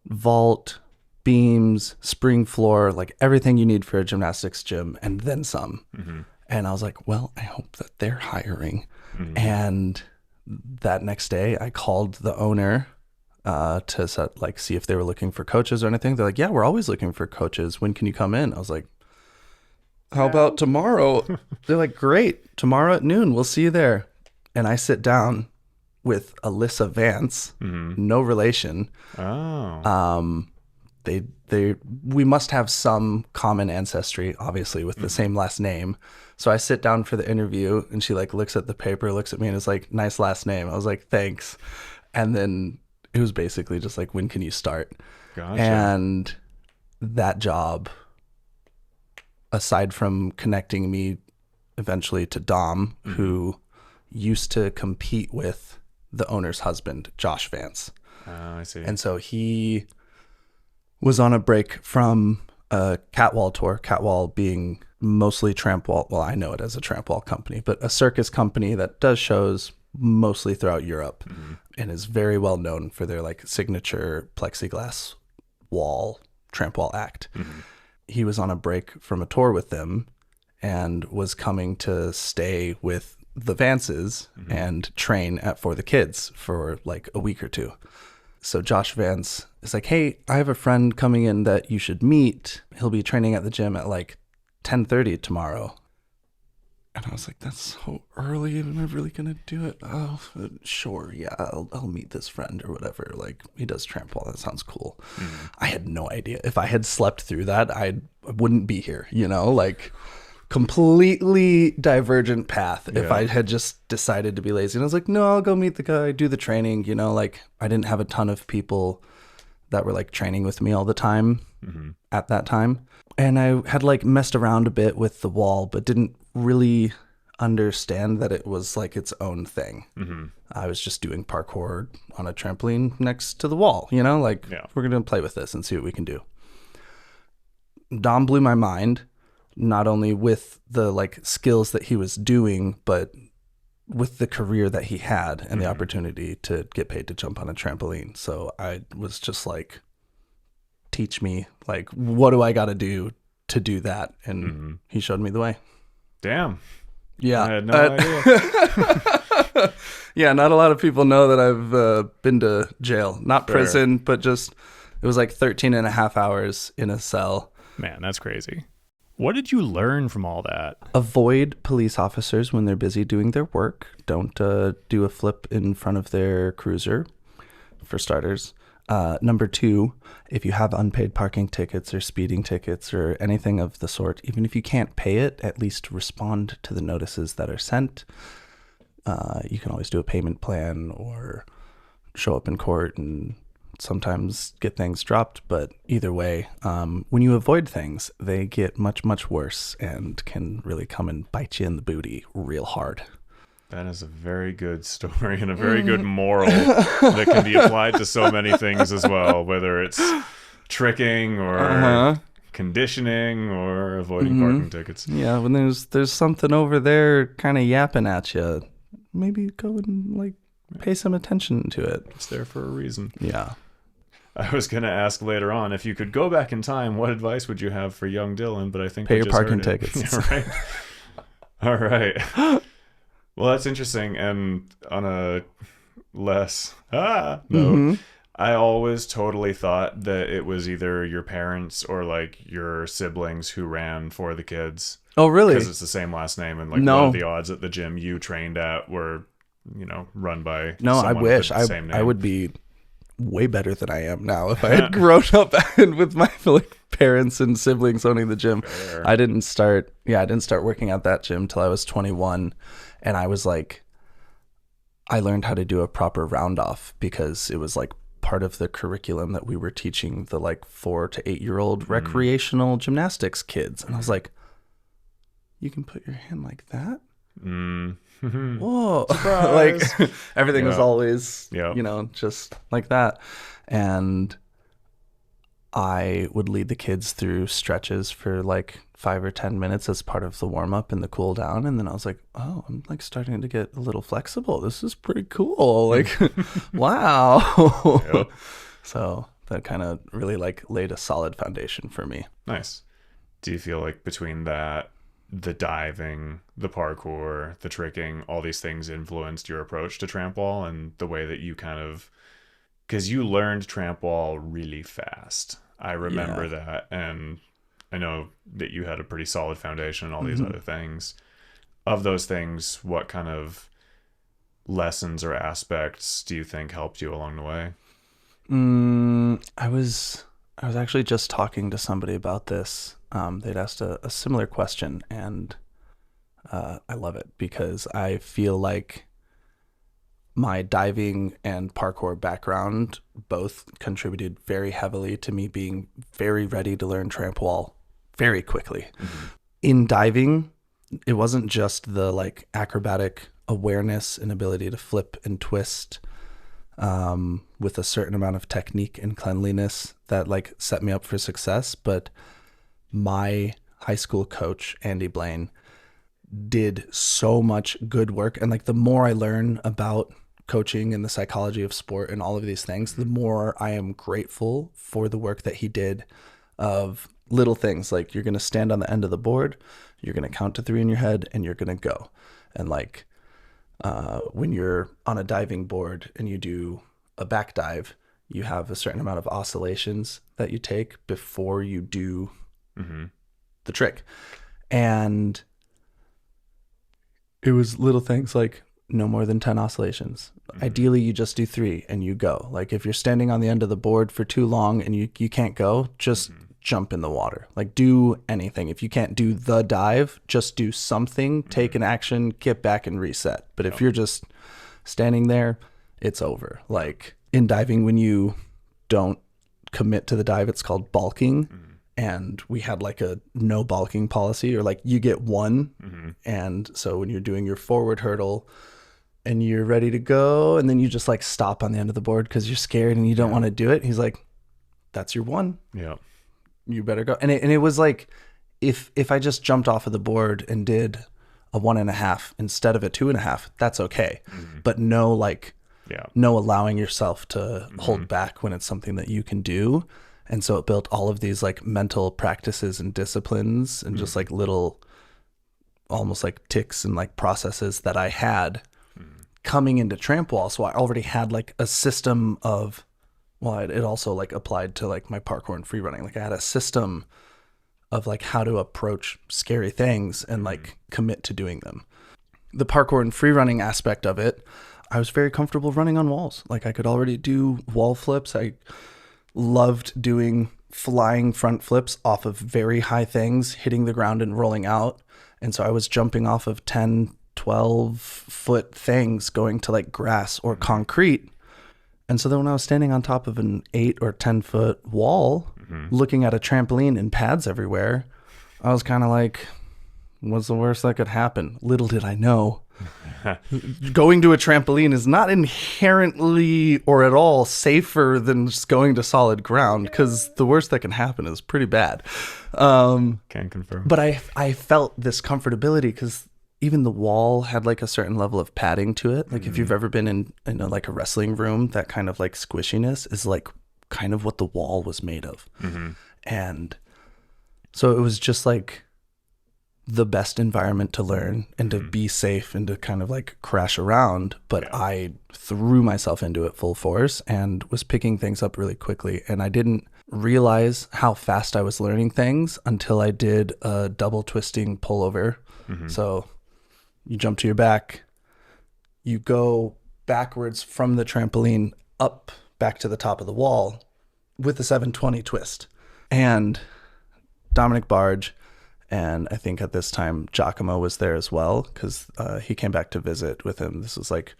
vault, beams, spring floor, like everything you need for a gymnastics gym and then some. And I was like, well, I hope that they're hiring. And that next day I called the owner to see if they were looking for coaches or anything. They're like, yeah, we're always looking for coaches. When can you come in? I was like, how about tomorrow? They're like, great. Tomorrow at noon. We'll see you there. And I sit down with Alyssa Vance, no relation. We must have some common ancestry, obviously, with the same last name. So I sit down for the interview and she like looks at the paper, looks at me and is like, nice last name. I was like, thanks. And then it was basically just like, when can you start? Gotcha. And that job, aside from connecting me eventually to Dom, who used to compete with the owner's husband, Josh Vance. I see. And so he was on a break from a Catwall tour, Catwall being mostly Trampwall. Well, I know it as a Trampwall company, but a circus company that does shows mostly throughout Europe and is very well known for their like signature plexiglass wall Trampwall act. He was on a break from a tour with them and was coming to stay with the Vances and train at For the Kids for like a week or two. So Josh Vance is like, hey, I have a friend coming in that you should meet. He'll be training at the gym at like 10:30 tomorrow. And I was like, that's so early. Am I really going to do it? Oh, sure. Yeah, I'll meet this friend or whatever. Like, he does Tramp Wall. That sounds cool. I had no idea. If I had slept through that, I wouldn't be here, like completely divergent path. If I had just decided to be lazy. And I was like, no, I'll go meet the guy, do the training. Like I didn't have a ton of people that were like training with me all the time at that time. And I had like messed around a bit with the wall, but didn't really understand that it was like its own thing. I was just doing parkour on a trampoline next to the wall, like we're going to play with this and see what we can do. Dom blew my mind, not only with the like skills that he was doing, but with the career that he had and the opportunity to get paid to jump on a trampoline. So I was just like, teach me, like, what do I got to do that? And he showed me the way. Damn. Yeah. I had no idea. Yeah, not a lot of people know that I've been to jail. Not Fair. prison, but just, it was like 13 and a half hours in a cell. Man, that's crazy. What did you learn from all that? Avoid police officers when they're busy doing their work. Don't do a flip in front of their cruiser, for starters. Number 2, if you have unpaid parking tickets or speeding tickets or anything of the sort, even if you can't pay it, at least respond to the notices that are sent. You can always do a payment plan or show up in court and sometimes get things dropped. But either way, when you avoid things, they get much, much worse and can really come and bite you in the booty real hard. That is a very good story and a very good moral that can be applied to so many things as well, whether it's tricking or conditioning or avoiding parking tickets. Yeah, when there's something over there kind of yapping at you, maybe go and like pay some attention to it. It's there for a reason. Yeah. I was going to ask later on, if you could go back in time, what advice would you have for young Dillon? But I think Pay we your just parking heard it. tickets. Yeah, right. All right. Well, that's interesting. And on a less note, I always totally thought that it was either your parents or like your siblings who ran for the kids. Oh, really? Because it's the same last name, and like No. one of the odds at the gym you trained at were, run by. No, I someone wish. with the same name. I would be way better than I am now if I had grown up with my like parents and siblings owning the gym. Fair. I didn't start working at that gym till I was 21, and I was like, I learned how to do a proper round off because it was like part of the curriculum that we were teaching the like 4 to 8 year old recreational gymnastics kids, and I was like, you can put your hand like that. Whoa. Like everything was always just like that. And I would lead the kids through stretches for like 5 or 10 minutes as part of the warm up and the cool down, and then I was like, oh, I'm like starting to get a little flexible. This is pretty cool. Like wow. Yep. So that kind of really like laid a solid foundation for me. Nice. Do you feel like between that, the diving, the parkour, the tricking, all these things influenced your approach to Tramp Wall and the way that you kind of, because you learned Tramp Wall really fast. I remember that, and I know that you had a pretty solid foundation and all these other things. Of those things, what kind of lessons or aspects do you think helped you along the way? I was actually just talking to somebody about this. They'd asked a similar question, and I love it because I feel like my diving and parkour background both contributed very heavily to me being very ready to learn Tramp Wall very quickly. In diving, it wasn't just the like acrobatic awareness and ability to flip and twist with a certain amount of technique and cleanliness that like set me up for success, but my high school coach, Andy Blaine, did so much good work. And like the more I learn about coaching and the psychology of sport and all of these things, the more I am grateful for the work that he did of little things like you're going to stand on the end of the board, you're going to count to 3 in your head, and you're going to go. And like when you're on a diving board and you do a back dive, you have a certain amount of oscillations that you take before you do the trick. And it was little things like no more than 10 oscillations. Ideally, you just do 3 and you go. Like if you're standing on the end of the board for too long and you can't go, just jump in the water. Like do anything. If you can't do the dive, just do something, take an action, get back and reset. But if you're just standing there, it's over. Like in diving, when you don't commit to the dive, it's called balking. And we had like a no balking policy, or like you get 1. And so when you're doing your forward hurdle and you're ready to go, and then you just like stop on the end of the board because you're scared and you don't want to do it. He's like, that's your 1. Yeah. You better go. And it was like, if I just jumped off of the board and did a 1.5 instead of a 2.5, that's okay. But no, like, no allowing yourself to hold back when it's something that you can do. And so it built all of these like mental practices and disciplines and just like little, almost like ticks and like processes that I had coming into Tramp Wall. So I already had like a system of, well, it also like applied to like my parkour and free running. Like I had a system of like how to approach scary things and like commit to doing them. The parkour and free running aspect of it, I was very comfortable running on walls. Like I could already do wall flips. I loved doing flying front flips off of very high things, hitting the ground and rolling out. And so I was jumping off of 10, 12 foot things going to like grass or concrete. And so then when I was standing on top of an 8 or 10 foot wall, looking at a trampoline and pads everywhere, I was kind of like, what's the worst that could happen? Little did I know. Going to a trampoline is not inherently or at all safer than just going to solid ground, because the worst that can happen is pretty bad. Can confirm. But I felt this comfortability because even the wall had like a certain level of padding to it. Like if you've ever been in a, like a wrestling room, that kind of like squishiness is like kind of what the wall was made of. And so it was just like the best environment to learn and to be safe and to kind of like crash around. But I threw myself into it full force and was picking things up really quickly. And I didn't realize how fast I was learning things until I did a double twisting pullover. So you jump to your back, you go backwards from the trampoline up back to the top of the wall with the 720 twist. And Dominic Barge, and I think at this time Giacomo was there as well, because he came back to visit with him. This was like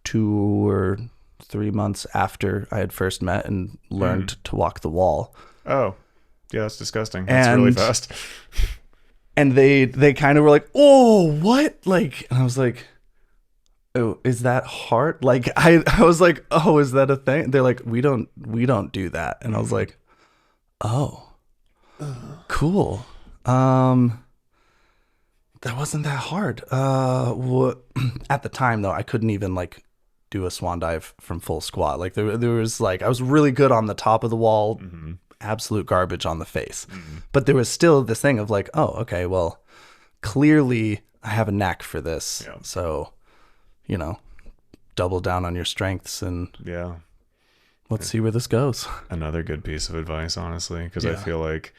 2 or 3 months after I had first met and learned to walk the wall. Oh, yeah, that's disgusting. That's really fast. And they kind of were like, oh, what? Like, and I was like, oh, is that hard? Like, I was like, oh, is that a thing? They're like, we don't do that. And I was like, oh, cool. That wasn't that hard. At the time though, I couldn't even like do a swan dive from full squat. Like there was like, I was really good on the top of the wall, absolute garbage on the face. But there was still this thing of like, oh, okay, well, clearly I have a knack for this. Yeah. So, you know, double down on your strengths and let's see where this goes. Another good piece of advice, honestly, because I feel like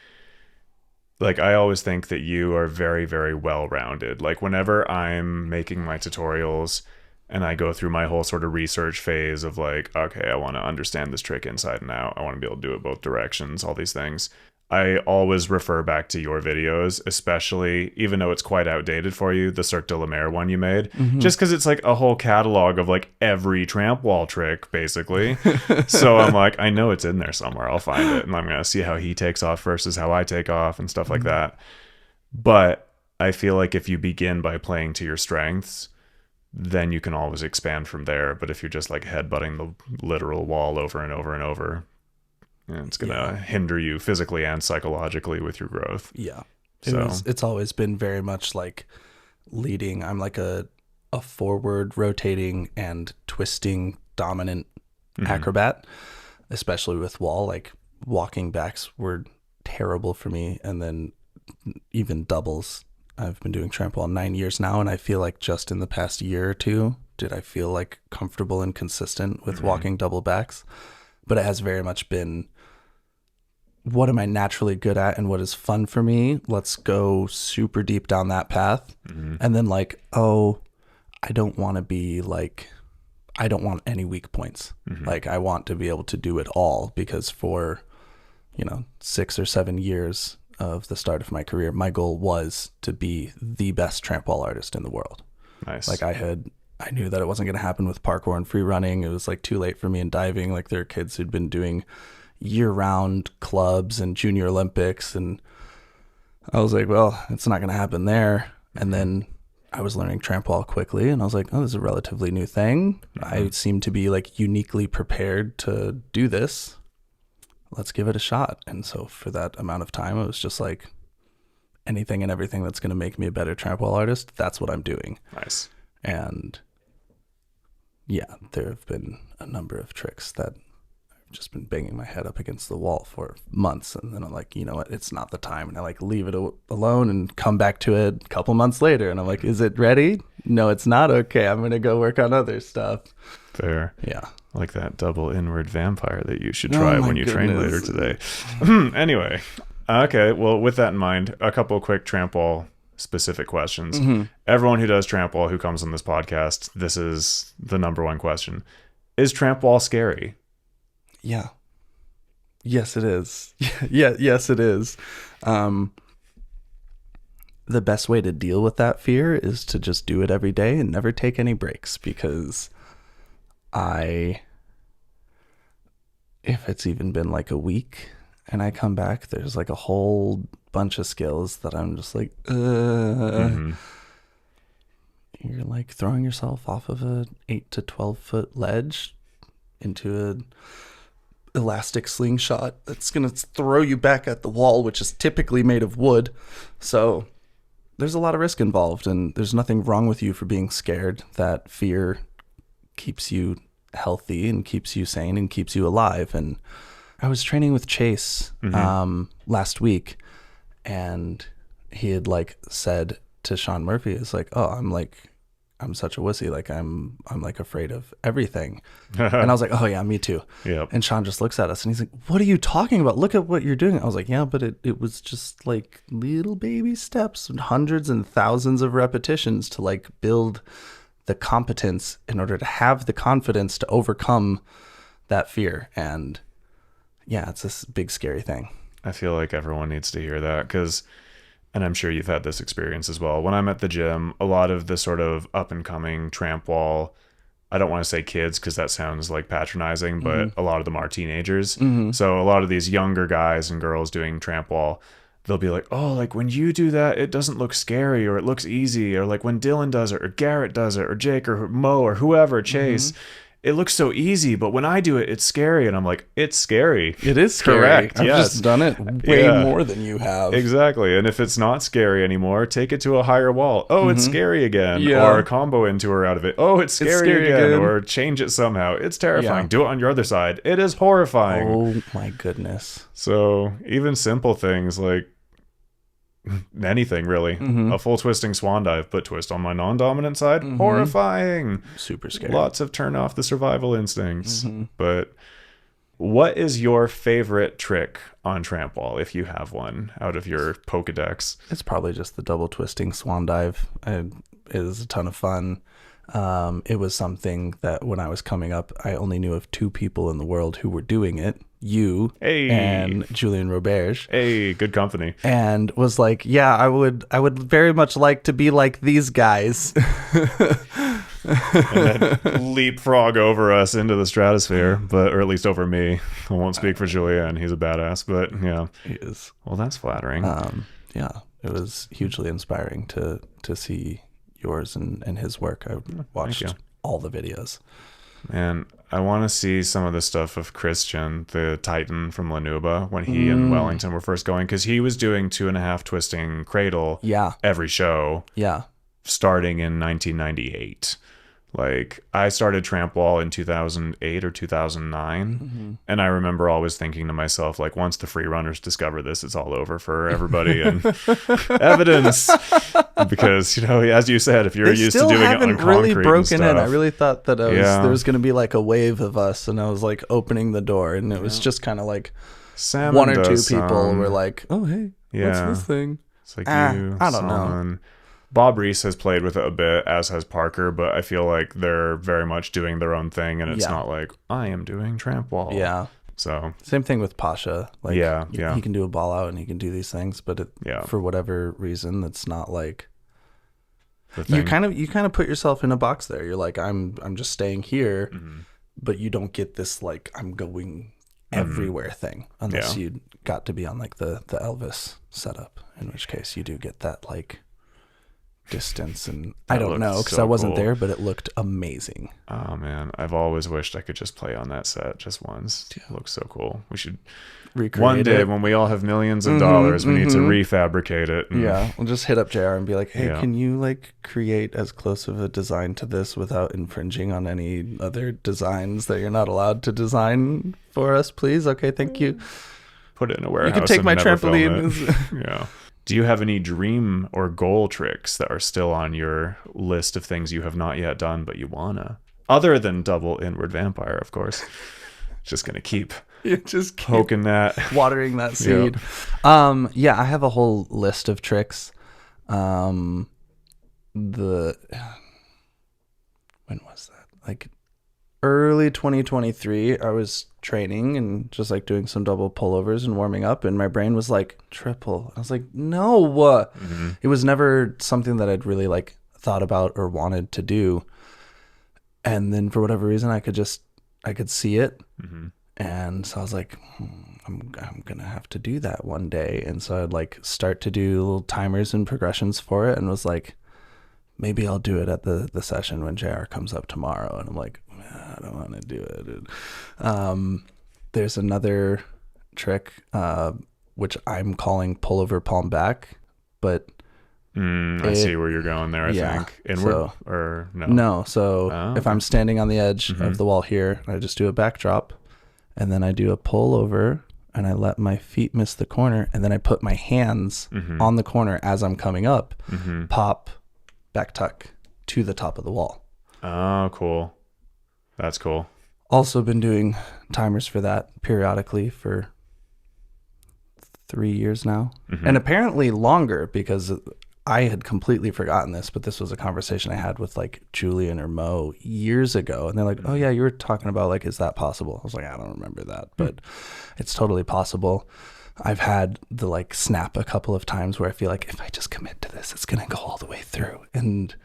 I always think that you are very, very well-rounded. Like whenever I'm making my tutorials and I go through my whole sort of research phase of like, okay, I want to understand this trick inside and out. I want to be able to do it both directions, all these things. I always refer back to your videos, especially, even though it's quite outdated for you, the Cirque du Soleil one you made, just because it's like a whole catalog of like every tramp wall trick, basically. So I'm like, I know it's in there somewhere. I'll find it. And I'm going to see how he takes off versus how I take off and stuff like that. But I feel like if you begin by playing to your strengths, then you can always expand from there. But if you're just like headbutting the literal wall over and over and over, it's going to hinder you physically and psychologically with your growth. Yeah. It's always been very much like leading. I'm like a forward rotating and twisting dominant acrobat, especially with wall. Like walking backs were terrible for me. And then even doubles. I've been doing Tramp Wall 9 years now. And I feel like just in the past year or two, did I feel like comfortable and consistent with walking double backs. But it has very much been what am I naturally good at and what is fun for me? Let's go super deep down that path. And then like, oh, I don't want to be like, I don't want any weak points. Like I want to be able to do it all, because for, 6 or 7 years of the start of my career, my goal was to be the best tramp wall artist in the world. Nice. Like I knew that it wasn't going to happen with parkour and free running. It was like too late for me in diving. Like there are kids who'd been doing year-round clubs and junior Olympics, and I was like, well, it's not going to happen there. And then I was learning tramp wall quickly, and I was like, oh, this is a relatively new thing. I seem to be like uniquely prepared to do this. Let's give it a shot. And so for that amount of time, it was just like anything and everything that's going to make me a better tramp wall artist, that's what I'm doing. Nice. And yeah, there have been a number of tricks that I've just been banging my head up against the wall for months. And then I'm like, you know what? It's not the time. And I like leave it alone and come back to it a couple months later. And I'm like, is it ready? No, it's not. Okay, I'm going to go work on other stuff. Fair. Yeah. Like that double inward vampire that you should try when you train later today. Anyway. Okay. Well, with that in mind, a couple of quick tramp wall specific questions. Everyone who does tramp wall who comes on this podcast, this is the number one question. Is tramp wall scary? Yeah. Yes, it is. Yes, it is. The best way to deal with that fear is to just do it every day and never take any breaks, because if it's even been like a week and I come back, there's like a whole bunch of skills that I'm just like, You're like throwing yourself off of a 8 to 12 foot ledge into a elastic slingshot that's going to throw you back at the wall, which is typically made of wood. So there's a lot of risk involved, and there's nothing wrong with you for being scared. That fear keeps you healthy and keeps you sane and keeps you alive. And I was training with Chase last week, and he had like said to Sean Murphy, it's like, oh, I'm such a wussy. Like I'm like afraid of everything. And I was like, oh yeah, me too. Yep. And Sean just looks at us and he's like, what are you talking about? Look at what you're doing. I was like, yeah, but it was just like little baby steps and hundreds and thousands of repetitions to like build the competence in order to have the confidence to overcome that fear. And yeah, it's this big scary thing. I feel like everyone needs to hear that, because, and I'm sure you've had this experience as well. When I'm at the gym, a lot of the sort of up and coming tramp wall, I don't want to say kids because that sounds like patronizing, but a lot of them are teenagers. So a lot of these younger guys and girls doing tramp wall, they'll be like, oh, like when you do that, it doesn't look scary, or it looks easy, or like when Dillon does it, or Garrett does it, or Jake, or Mo, or whoever, Chase, it looks so easy, but when I do it, it's scary. And I'm like, it's scary. It is scary. Correct. I've yes. just done it way more than you have. Exactly. And if it's not scary anymore, take it to a higher wall. Oh, it's scary again. Or a combo into or out of it. Oh, it's scary again. Or change it somehow. It's terrifying. Yeah. Do it on your other side. It is horrifying. Oh my goodness. So even simple things like anything really, a full twisting swan dive, but twist on my non-dominant side, horrifying, Super scary. lots of turn off the survival instincts. But what is your favorite trick on tramp wall, if you have one, out of your Pokedex? It's probably just the double twisting swan dive. It is a ton of fun. It was something that when I was coming up, I only knew of 2 people in the world who were doing it. You and Julian Roberge. Hey, good company. And was like, yeah, I would very much like to be like these guys. And then leapfrog over us into the stratosphere, or at least over me. I won't speak for Julian. He's a badass, but yeah. He is. Well, that's flattering. Yeah, it was hugely inspiring to see yours and his work. I watched all the videos. Man, I want to see some of the stuff of Christian, the Titan from Lanuba, when he and Wellington were first going, because he was doing 2.5 twisting cradle every show. Yeah. Starting in 1998. Like, I started Tramp Wall in 2008 or 2009, and I remember always thinking to myself, like, once the free runners discover this, it's all over for everybody. And evidence, because, you know, as you said, if you're used to doing it on concrete really broken and stuff, in. I really thought that there was going to be like a wave of us, and I was like opening the door, and it was just kind of like Salmon one or two does people some. were like, "Oh, hey, Yeah. what's this thing?" It's like I you, don't know. Salmon. Bob Reese has played with it a bit, as has Parker, but I feel like they're very much doing their own thing, and it's Yeah. not like, I am doing Tramp Wall. Yeah. So, Same thing with Pasha. Like, Yeah. he can do a ball out and he can do these things, but Yeah. for whatever reason, it's not like the you thing. kind of put yourself in a box there. You're like, I'm just staying here, Mm-hmm. but you don't get this like I'm going everywhere thing unless Yeah. you got to be on like the Elvis setup, in which case you do get that like distance. And I That don't looked know because so I wasn't cool. there, but it looked amazing. Oh, man. I've always wished I could just play on that set just once. It looks so cool. We should, Recreate one day it. when we all have millions of dollars, we need to mhm. refabricate it. And, Yeah, we'll just hit up JR and be like, hey, Yeah. can you like create as close of a design to this without infringing on any other designs that you're not allowed to design for us, please? Okay, thank you. Put it in a warehouse. You can take and my never film trampoline. it. Yeah. Do you have any dream or goal tricks that are still on your list of things you have not yet done, but you wanna? Other than double inward vampire, of course. Just gonna keep You just keep poking that. watering that seed. Yeah, I have a whole list of tricks. The when was that? Like early 2023, I was training and just like doing some double pullovers and warming up, and my brain was like triple. I was like, no. Mm-hmm. It was never something that I'd really like thought about or wanted to do. And then for whatever reason, I could see it. Mm-hmm. And so I was like, I'm going to have to do that one day. And so I'd like start to do little timers and progressions for it, and was like, maybe I'll do it at the session when JR comes up tomorrow. And I'm like, I don't want to do it. There's another trick, which I'm calling pullover palm back, but I see where you're going there, I think. Inward or no? No. So Oh, if I'm standing on the edge of the wall here, I just do a backdrop, and then I do a pull over, and I let my feet miss the corner, and then I put my hands on the corner as I'm coming up, pop, back tuck to the top of the wall. Oh, cool. That's cool. Also been doing timers for that periodically for 3 years now, and apparently longer, because I had completely forgotten this, but this was a conversation I had with like Julian or Mo years ago. And they're like, oh yeah, you were talking about like, is that possible? I was like, I don't remember that, but it's totally possible. I've had the like snap a couple of times where I feel like if I just commit to this, it's going to go all the way through. And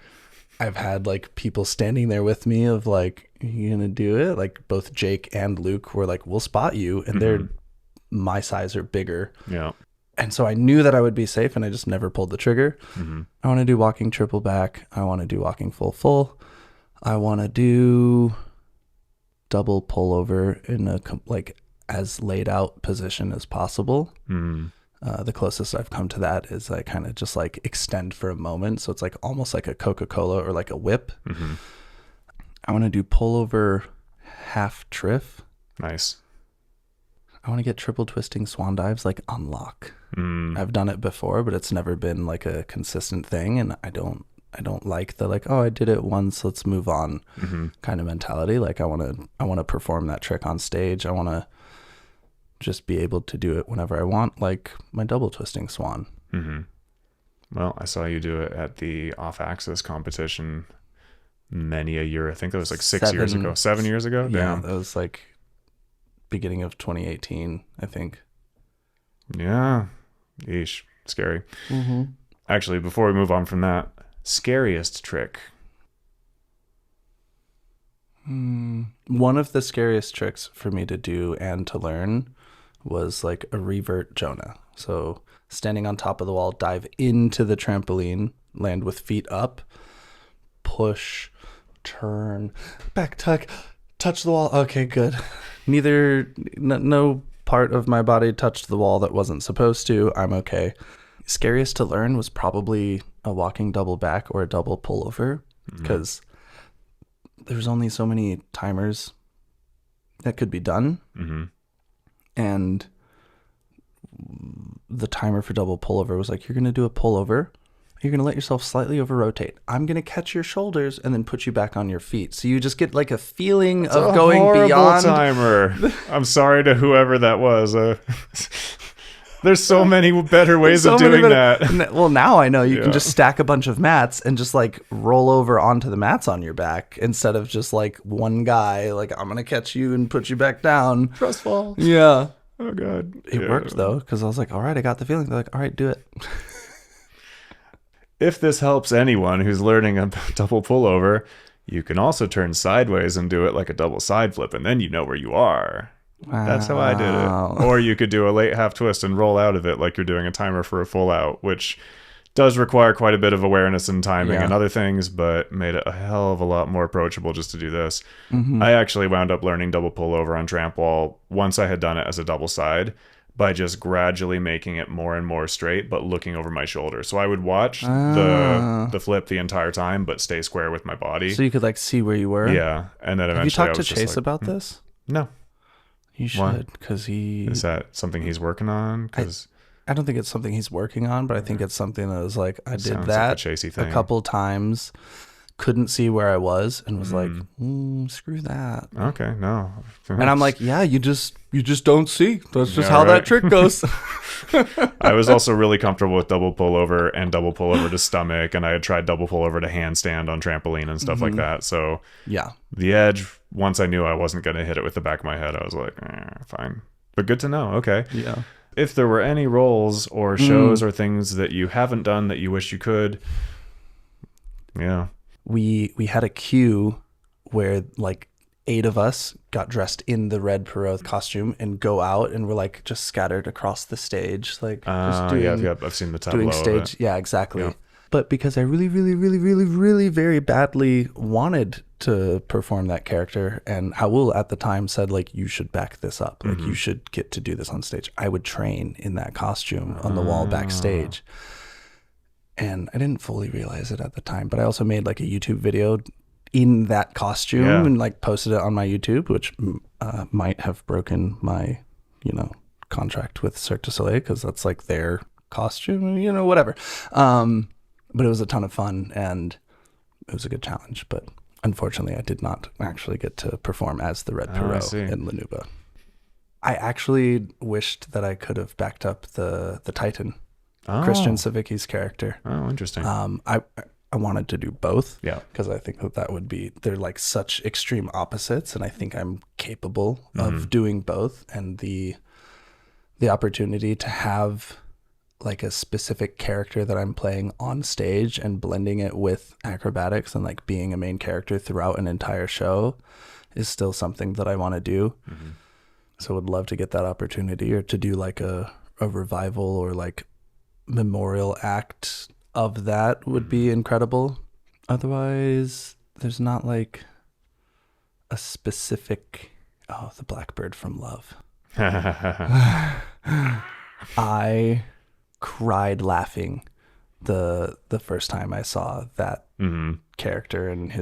I've had like people standing there with me of like, are you going to do it? Like both Jake and Luke were like, we'll spot you. And they're my size or bigger. Yeah. And so I knew that I would be safe, and I just never pulled the trigger. I want to do walking triple back. I want to do walking full. I want to do double pullover in a like as laid out position as possible. The closest I've come to that is I kind of just like extend for a moment. So it's like almost like a Coca-Cola or like a whip. I want to do pullover half triff. Nice. I want to get triple twisting swan dives like on lock. I've done it before, but it's never been like a consistent thing, and I don't like the like, oh, I did it once, let's move on kind of mentality. Like I want to perform that trick on stage. I want to just be able to do it whenever I want, like my double twisting swan. Well, I saw you do it at the off-axis competition many a year. I think it was like 7 years ago. 7 years ago? Yeah, Damn. that was like beginning of 2018, I think. Yeah. Yeesh. Scary. Actually, before we move on from that, scariest trick. One of the scariest tricks for me to do and to learn was like a revert Jonah. So standing on top of the wall, dive into the trampoline, land with feet up, push, turn, back tuck, touch the wall. Okay, good. No part of my body touched the wall that wasn't supposed to. I'm okay. Scariest to learn was probably a walking double back or a double pullover, because there's only so many timers that could be done. And the timer for double pullover was like, you're going to do a pullover You're going to let yourself slightly over rotate. I'm going to catch your shoulders and then put you back on your feet. So you just get like a feeling of going horrible beyond. Timer. I'm sorry to whoever that was. There's so many better ways of doing that. Well, now I know you can just stack a bunch of mats and just like roll over onto the mats on your back instead of just like one guy, like, I'm going to catch you and put you back down. Trust fall. Yeah. Oh, God. It worked, though, because I was like, all right, I got the feeling. They're like, all right, do it. If this helps anyone who's learning a double pullover, you can also turn sideways and do it like a double side flip, and then you know where you are. Wow. That's how I did it. Or you could do a late half twist and roll out of it like you're doing a timer for a full out, which does require quite a bit of awareness and timing and other things, but made it a hell of a lot more approachable just to do this. Mm-hmm. I actually wound up learning double pullover on Tramp Wall once I had done it as a double side by just gradually making it more and more straight, but looking over my shoulder. So I would watch the flip the entire time, but stay square with my body. So you could like see where you were? Yeah. And then eventually Have you talked I to was Chase just like, about this? No. You should, because Is that something he's working on? Because I don't think it's something he's working on, but I think it's something that was like, I did sounds that like a Chasey thing. a couple times, couldn't see where I was, and was like, screw that. Okay, no. And I'm like, yeah, you just don't see. That's just Yeah, how right. that trick goes. I was also really comfortable with double pullover and double pullover to stomach, and I had tried double pullover to handstand on trampoline and stuff like that. So Yeah. the edge, once I knew I wasn't going to hit it with the back of my head, I was like, fine. But good to know. Okay. Yeah. If there were any roles or shows or things that you haven't done that you wish you could, yeah. We had a queue where like 8 of us got dressed in the red Perot costume and go out, and we're like just scattered across the stage, like just doing, yeah, I've seen the tableau doing of stage. it. Yeah, exactly. Yeah. But because I really, really, really, really, really very badly wanted to perform that character, and Howell at the time said, like, you should back this up. Like, you should get to do this on stage. I would train in that costume on the wall backstage. And I didn't fully realize it at the time, but I also made like a YouTube video in that costume and like posted it on my YouTube, which might have broken my, contract with Cirque du Soleil, because that's like their costume, whatever. But it was a ton of fun, and it was a good challenge. But unfortunately, I did not actually get to perform as the Red Perot in Lanuba. I actually wished that I could have backed up the Titan, Christian Savicki's character. Oh, interesting. I wanted to do both. Yeah. Because I think that would be, they're like such extreme opposites, and I think I'm capable of doing both. And the opportunity to have like a specific character that I'm playing on stage and blending it with acrobatics and like being a main character throughout an entire show is still something that I want to do. So would love to get that opportunity, or to do like a revival or like memorial act of that would be incredible. Otherwise, there's not like a specific, the Blackbird from Love. I cried laughing the first time I saw that character, and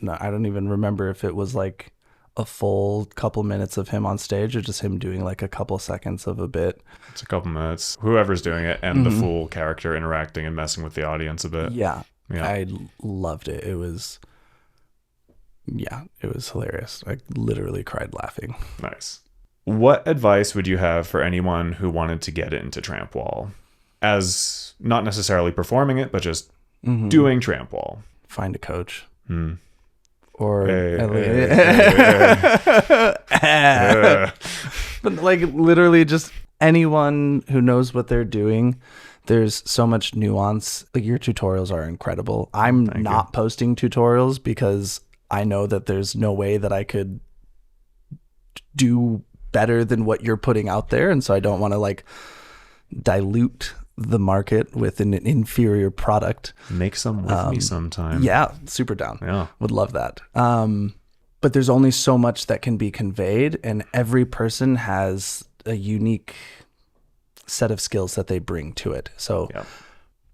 I don't even remember if it was like a full couple minutes of him on stage or just him doing like a couple seconds of a bit. It's a couple minutes. Whoever's doing it, and the full character interacting and messing with the audience a bit. Yeah. Yeah. I loved it. It was hilarious. I literally cried laughing. Nice. What advice would you have for anyone who wanted to get into Tramp Wall? As not necessarily performing it, but just doing Tramp Wall. Find a coach. Or but like literally just anyone who knows what they're doing. There's so much nuance. Like, your tutorials are incredible. I'm not posting tutorials because I know that there's no way that I could do better than what you're putting out there, and so I don't want to like dilute the market with an inferior product. Make some with me sometime. Yeah, super down. Yeah. Would love that. But there's only so much that can be conveyed, and every person has a unique set of skills that they bring to it. So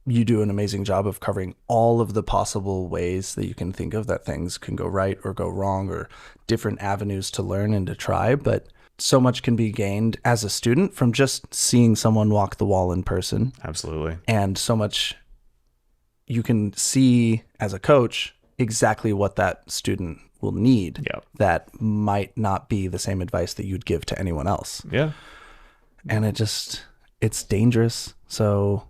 you do an amazing job of covering all of the possible ways that you can think of that things can go right or go wrong, or different avenues to learn and to try. But so much can be gained as a student from just seeing someone walk the wall in person. Absolutely. And so much you can see as a coach exactly what that student will need. Yep. That might not be the same advice that you'd give to anyone else. Yeah. And it's dangerous. So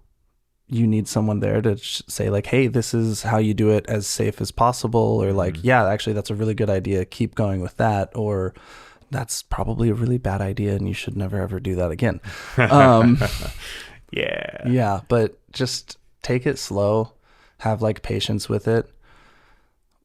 you need someone there to say like, hey, this is how you do it as safe as possible. Or like, yeah, actually that's a really good idea. Keep going with that. Or that's probably a really bad idea and you should never ever do that again. Yeah. Yeah. But just take it slow, have like patience with it,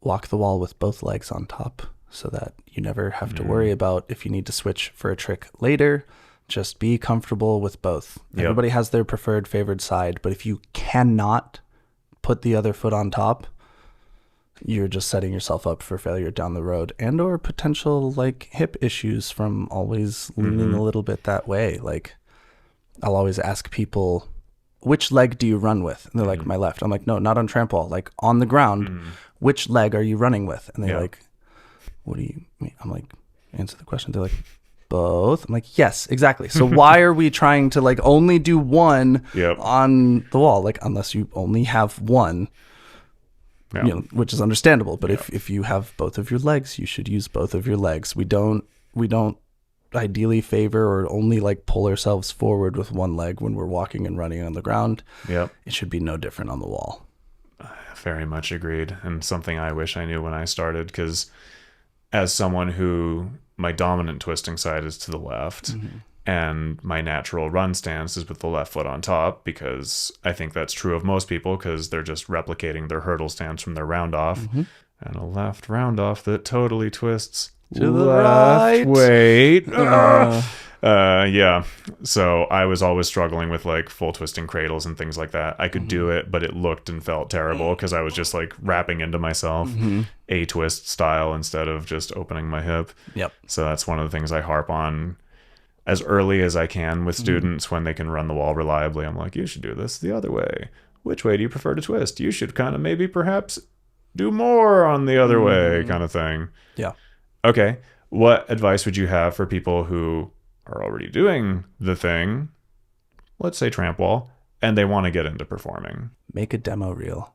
walk the wall with both legs on top so that you never have to worry about if you need to switch for a trick later. Just be comfortable with both. Yep. Everybody has their preferred favored side, but if you cannot put the other foot on top, you're just setting yourself up for failure down the road and or potential like hip issues from always leaning a little bit that way. Like I'll always ask people, which leg do you run with? And they're like, my left. I'm like, no, not on Tramp Wall. Like on the ground, which leg are you running with? And they're like, what do you mean? I'm like, answer the question. They're like, both. I'm like, yes, exactly. So why are we trying to like only do one on the wall? Like unless you only have one, you know, which is understandable. But if you have both of your legs, you should use both of your legs. We don't ideally favor or only like pull ourselves forward with one leg when we're walking and running on the ground. It should be no different on the wall. Very much agreed. And something I wish I knew when I started, because as someone who my dominant twisting side is to the left and my natural run stance is with the left foot on top, because I think that's true of most people because they're just replicating their hurdle stance from their round off, and a left round off that totally twists to the right. Wait. Yeah. So I was always struggling with like full twisting cradles and things like that. I could do it, but it looked and felt terrible because I was just like wrapping into myself a twist style instead of just opening my hip. So that's one of the things I harp on as early as I can with students when they can run the wall reliably. I'm like, you should do this the other way. Which way do you prefer to twist? You should kind of maybe perhaps do more on the other way kind of thing. Okay. What advice would you have for people who are already doing the thing, let's say Tramp Wall, and they want to get into performing? Make a demo reel.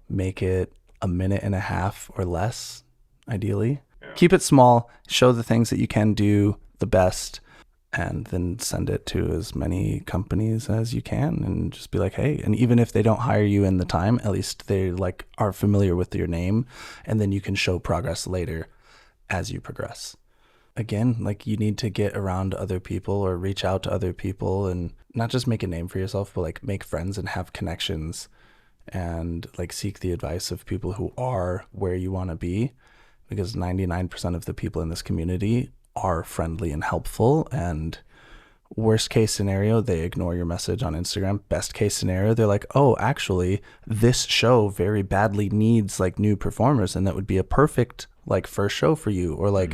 Make it a minute and a half or less, ideally. Keep it small. Show the things that you can do the best, and then send it to as many companies as you can and just be like, hey, and even if they don't hire you in the time, at least they like are familiar with your name, and then you can show progress later as you progress. Again, like you need to get around other people or reach out to other people and not just make a name for yourself, but like make friends and have connections and like seek the advice of people who are where you want to be, because 99% of the people in this community are friendly and helpful. And worst case scenario, they ignore your message on Instagram. Best case scenario, they're like, oh, actually, this show very badly needs like new performers, and that would be a perfect like first show for you. Or like,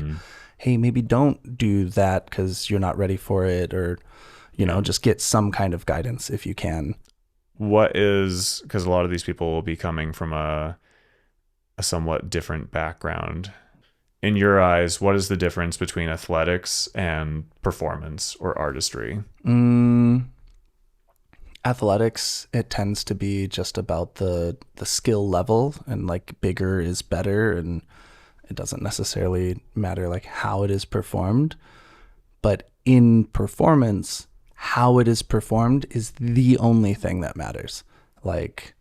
hey, maybe don't do that because you're not ready for it, or, you know, just get some kind of guidance if you can. What is, because a lot of these people will be coming from a somewhat different background. In your eyes, what is the difference between athletics and performance or artistry? Athletics, it tends to be just about the skill level, and like bigger is better, and it doesn't necessarily matter like how it is performed. But in performance, how it is performed is the only thing that matters. Like,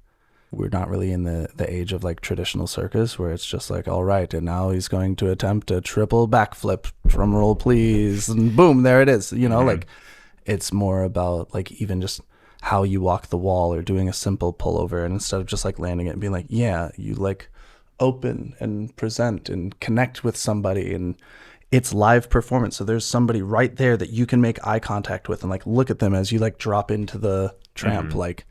we're not really in the age of like traditional circus where it's just like, all right, and now he's going to attempt a triple backflip, drum roll please, and boom, there it is. You know, like it's more about like even just how you walk the wall or doing a simple pullover, and instead of just like landing it and being like, yeah, you like open and present and connect with somebody, and it's live performance. So there's somebody right there that you can make eye contact with and like look at them as you like drop into the tramp. Like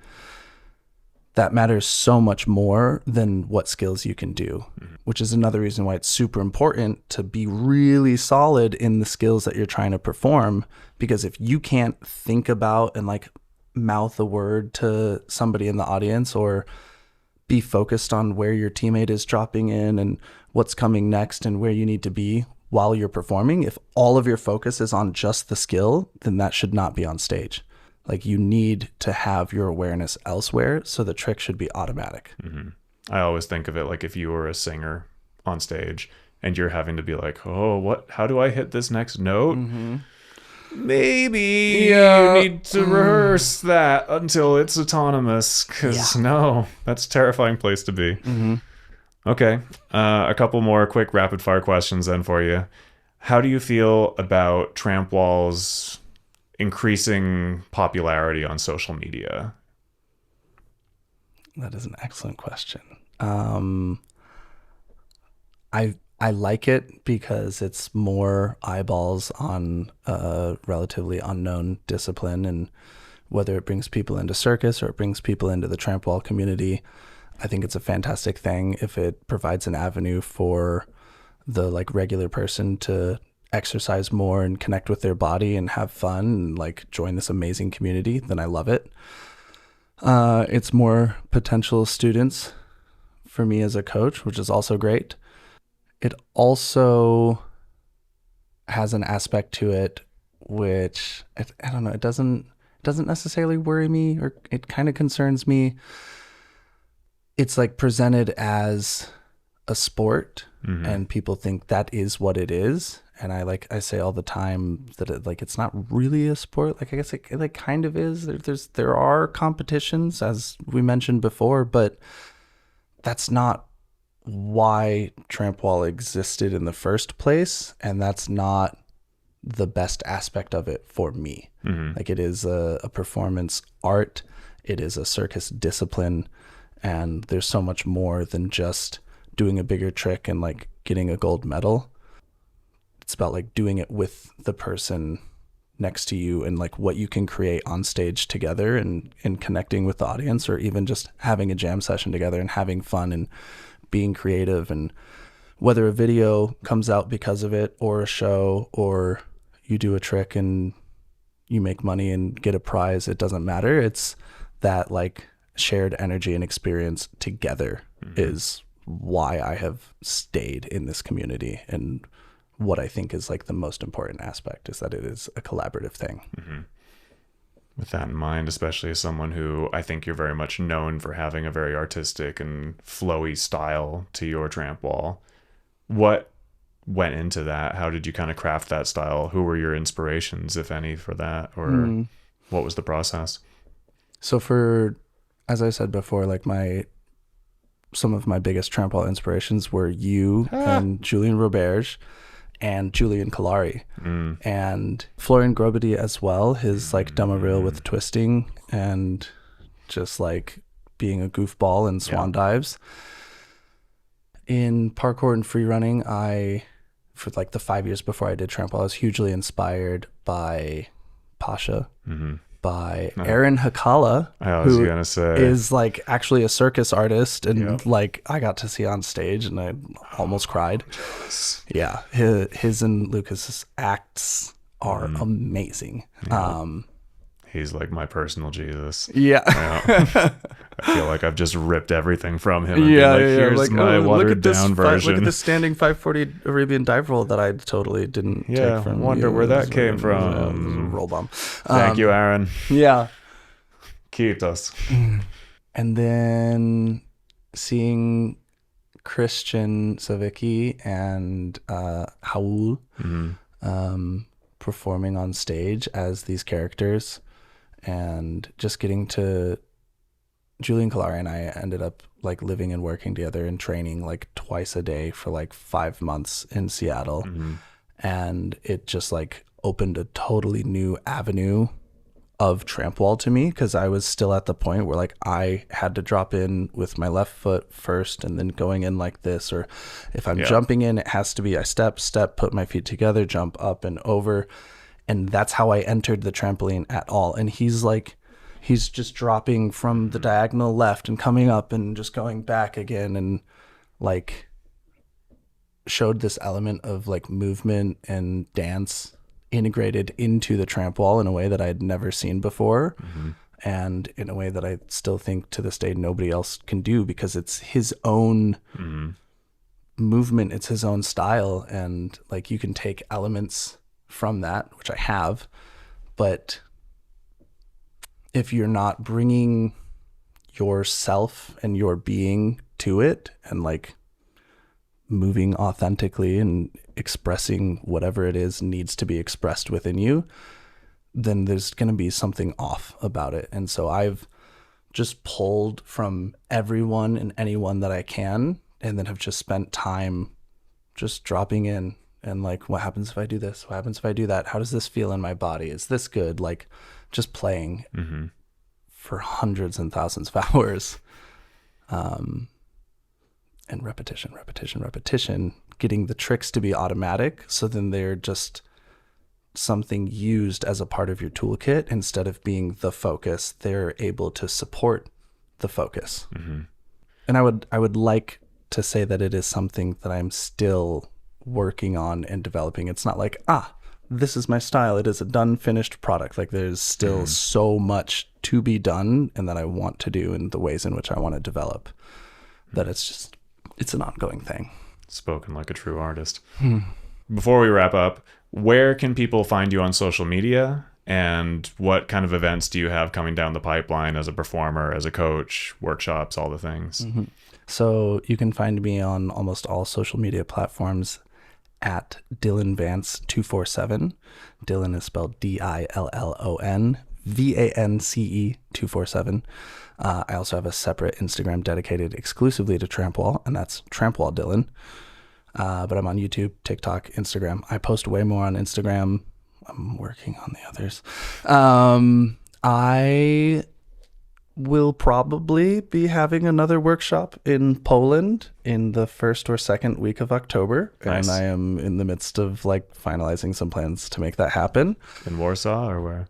that matters so much more than what skills you can do, which is another reason why it's super important to be really solid in the skills that you're trying to perform. Because if you can't think about and like mouth a word to somebody in the audience, or be focused on where your teammate is dropping in and what's coming next and where you need to be while you're performing, if all of your focus is on just the skill, then that should not be on stage. Like you need to have your awareness elsewhere, so the trick should be automatic. I always think of it like if you were a singer on stage and you're having to be like, oh, how do I hit this next note? Maybe you need to rehearse that until it's autonomous, because no, that's a terrifying place to be. Okay, a couple more quick rapid fire questions then for you. How do you feel about Tramp Wall's increasing popularity on social media? That is an excellent question. I like it because it's more eyeballs on a relatively unknown discipline, and whether it brings people into Circus or it brings people into the Tramp Wall community, I think it's a fantastic thing if it provides an avenue for the like regular person to exercise more and connect with their body and have fun and like join this amazing community. Then I love it. It's more potential students for me as a coach, which is also great. It also has an aspect to it which I don't know, it doesn't necessarily worry me, or it kind of concerns me. It's like presented as a sport, and people think that is what it is. And I say all the time that it's not really a sport. Like I guess it like kind of is. There are competitions, as we mentioned before, but that's not why Tramp Wall existed in the first place, and that's not the best aspect of it for me. Like it is a performance art, it is a circus discipline, and there's so much more than just doing a bigger trick and like getting a gold medal. It's about like doing it with the person next to you and like what you can create on stage together, and connecting with the audience, or even just having a jam session together and having fun and being creative. And whether a video comes out because of it, or a show, or you do a trick and you make money and get a prize, it doesn't matter. It's that like shared energy and experience together is why I have stayed in this community, and what I think is like the most important aspect is that it is a collaborative thing. With that in mind, especially as someone who I think you're very much known for having a very artistic and flowy style to your Tramp Wall, what went into that? How did you kind of craft that style? Who were your inspirations, if any, for that? Or what was the process? So as I said before, like some of my biggest Tramp Wall inspirations were you and Julien Roberge and Julian Kalari and Florian Grobedy as well. His like demo reel with twisting and just like being a goofball and swan dives. In parkour and free running, for like the 5 years before I did Tramp Wall, I was hugely inspired by Pasha, by Aaron Hakala, who is like actually a circus artist, and like I got to see on stage and I almost cried. Yeah, his and Lucas's acts are amazing. He's like my personal Jesus. Yeah. I feel like I've just ripped everything from him. And here's like, my watered down version. Look at this standing 540 Arabian dive roll that I totally didn't take from wonder where that came from. Roll bomb. Thank you, Aaron. Yeah. Keep us. And then seeing Christian Savicki and Haoul performing on stage as these characters, and just getting to Julian Kalari and I ended up like living and working together and training like twice a day for like 5 months in Seattle. And it just like opened a totally new avenue of Tramp Wall to me, because I was still at the point where like I had to drop in with my left foot first and then going in like this, or if I'm jumping in, it has to be I step, put my feet together, jump up and over. And that's how I entered the trampoline at all. And he's just dropping from the diagonal left and coming up and just going back again, and like showed this element of like movement and dance integrated into the Tramp Wall in a way that I had never seen before. And in a way that I still think to this day nobody else can do, because it's his own movement, it's his own style, and like you can take elements from that, which I have, but if you're not bringing yourself and your being to it and like moving authentically and expressing whatever it is needs to be expressed within you, then there's going to be something off about it. And so I've just pulled from everyone and anyone that I can, and then have just spent time just dropping in and like, what happens if I do this? What happens if I do that? How does this feel in my body? Is this good? Like just playing for hundreds and thousands of hours. And repetition, getting the tricks to be automatic. So then they're just something used as a part of your toolkit instead of being the focus. They're able to support the focus. And I would like to say that it is something that I'm still working on and developing. It's not like, this is my style. It is a done, finished product. Like there's still so much to be done and that I want to do in the ways in which I want to develop, that it's an ongoing thing. Spoken like a true artist. Before we wrap up, where can people find you on social media, and what kind of events do you have coming down the pipeline as a performer, as a coach, workshops, all the things? So you can find me on almost all social media platforms at Dillon Vance 247. Dillon is spelled Dillon Vance 247. I also have a separate Instagram dedicated exclusively to Tramp Wall, and that's Tramp Wall Dillon. But I'm on YouTube, TikTok, Instagram. I post way more on Instagram. I'm working on the others. I will probably be having another workshop in Poland in the first or second week of October. Nice. And I am in the midst of like finalizing some plans to make that happen. In Warsaw or where?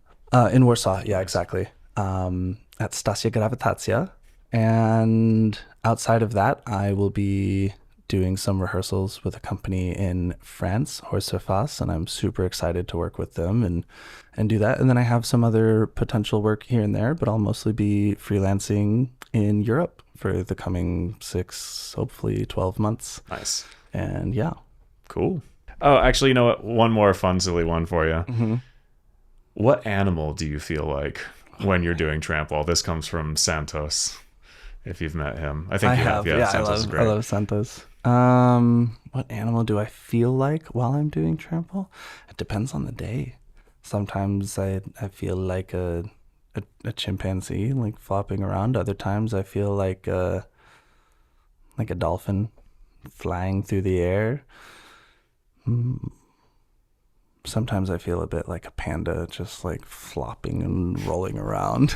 In Warsaw, yeah, exactly. At Stasia Gravitacja. And outside of that, I will be doing some rehearsals with a company in France, Horse, and I'm super excited to work with them and do that. And then I have some other potential work here and there, but I'll mostly be freelancing in Europe for the coming 6, hopefully 12 months. Nice. And yeah. Cool. Oh, actually, you know what? One more fun, silly one for you. What animal do you feel like when you're doing Tramp Wall? This comes from Santos, if you've met him. I think you have. Yeah, Santos is great. I love Santos. What animal do I feel like while I'm doing Tramp Wall? It depends on the day. Sometimes I feel like a chimpanzee, like flopping around. Other times I feel like a dolphin flying through the air. Sometimes I feel a bit like a panda, just like flopping and rolling around.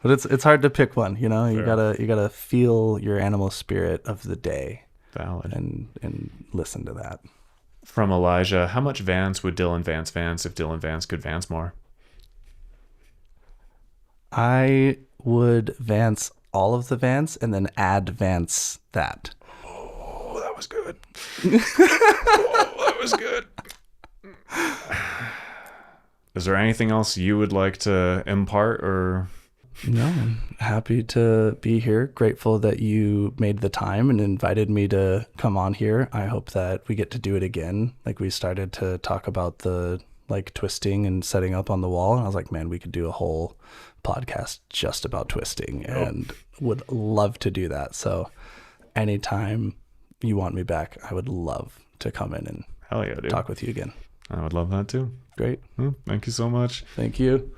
But it's hard to pick one, you know. You gotta feel your animal spirit of the day. Valid. And listen to that. From Elijah, how much Vance would Dillon Vance if Dillon Vance could Vance more? I would Vance all of the Vance and then add Vance that. Oh, that was good. That was good. Is there anything else you would like to impart or? No, I'm happy to be here. Grateful that you made the time and invited me to come on here. I hope that we get to do it again. Like we started to talk about the like twisting and setting up on the wall. And I was like, man, we could do a whole podcast just about twisting and would love to do that. So anytime you want me back, I would love to come in and hell yeah, dude. Talk with you again. I would love that too. Great. Well, thank you so much. Thank you.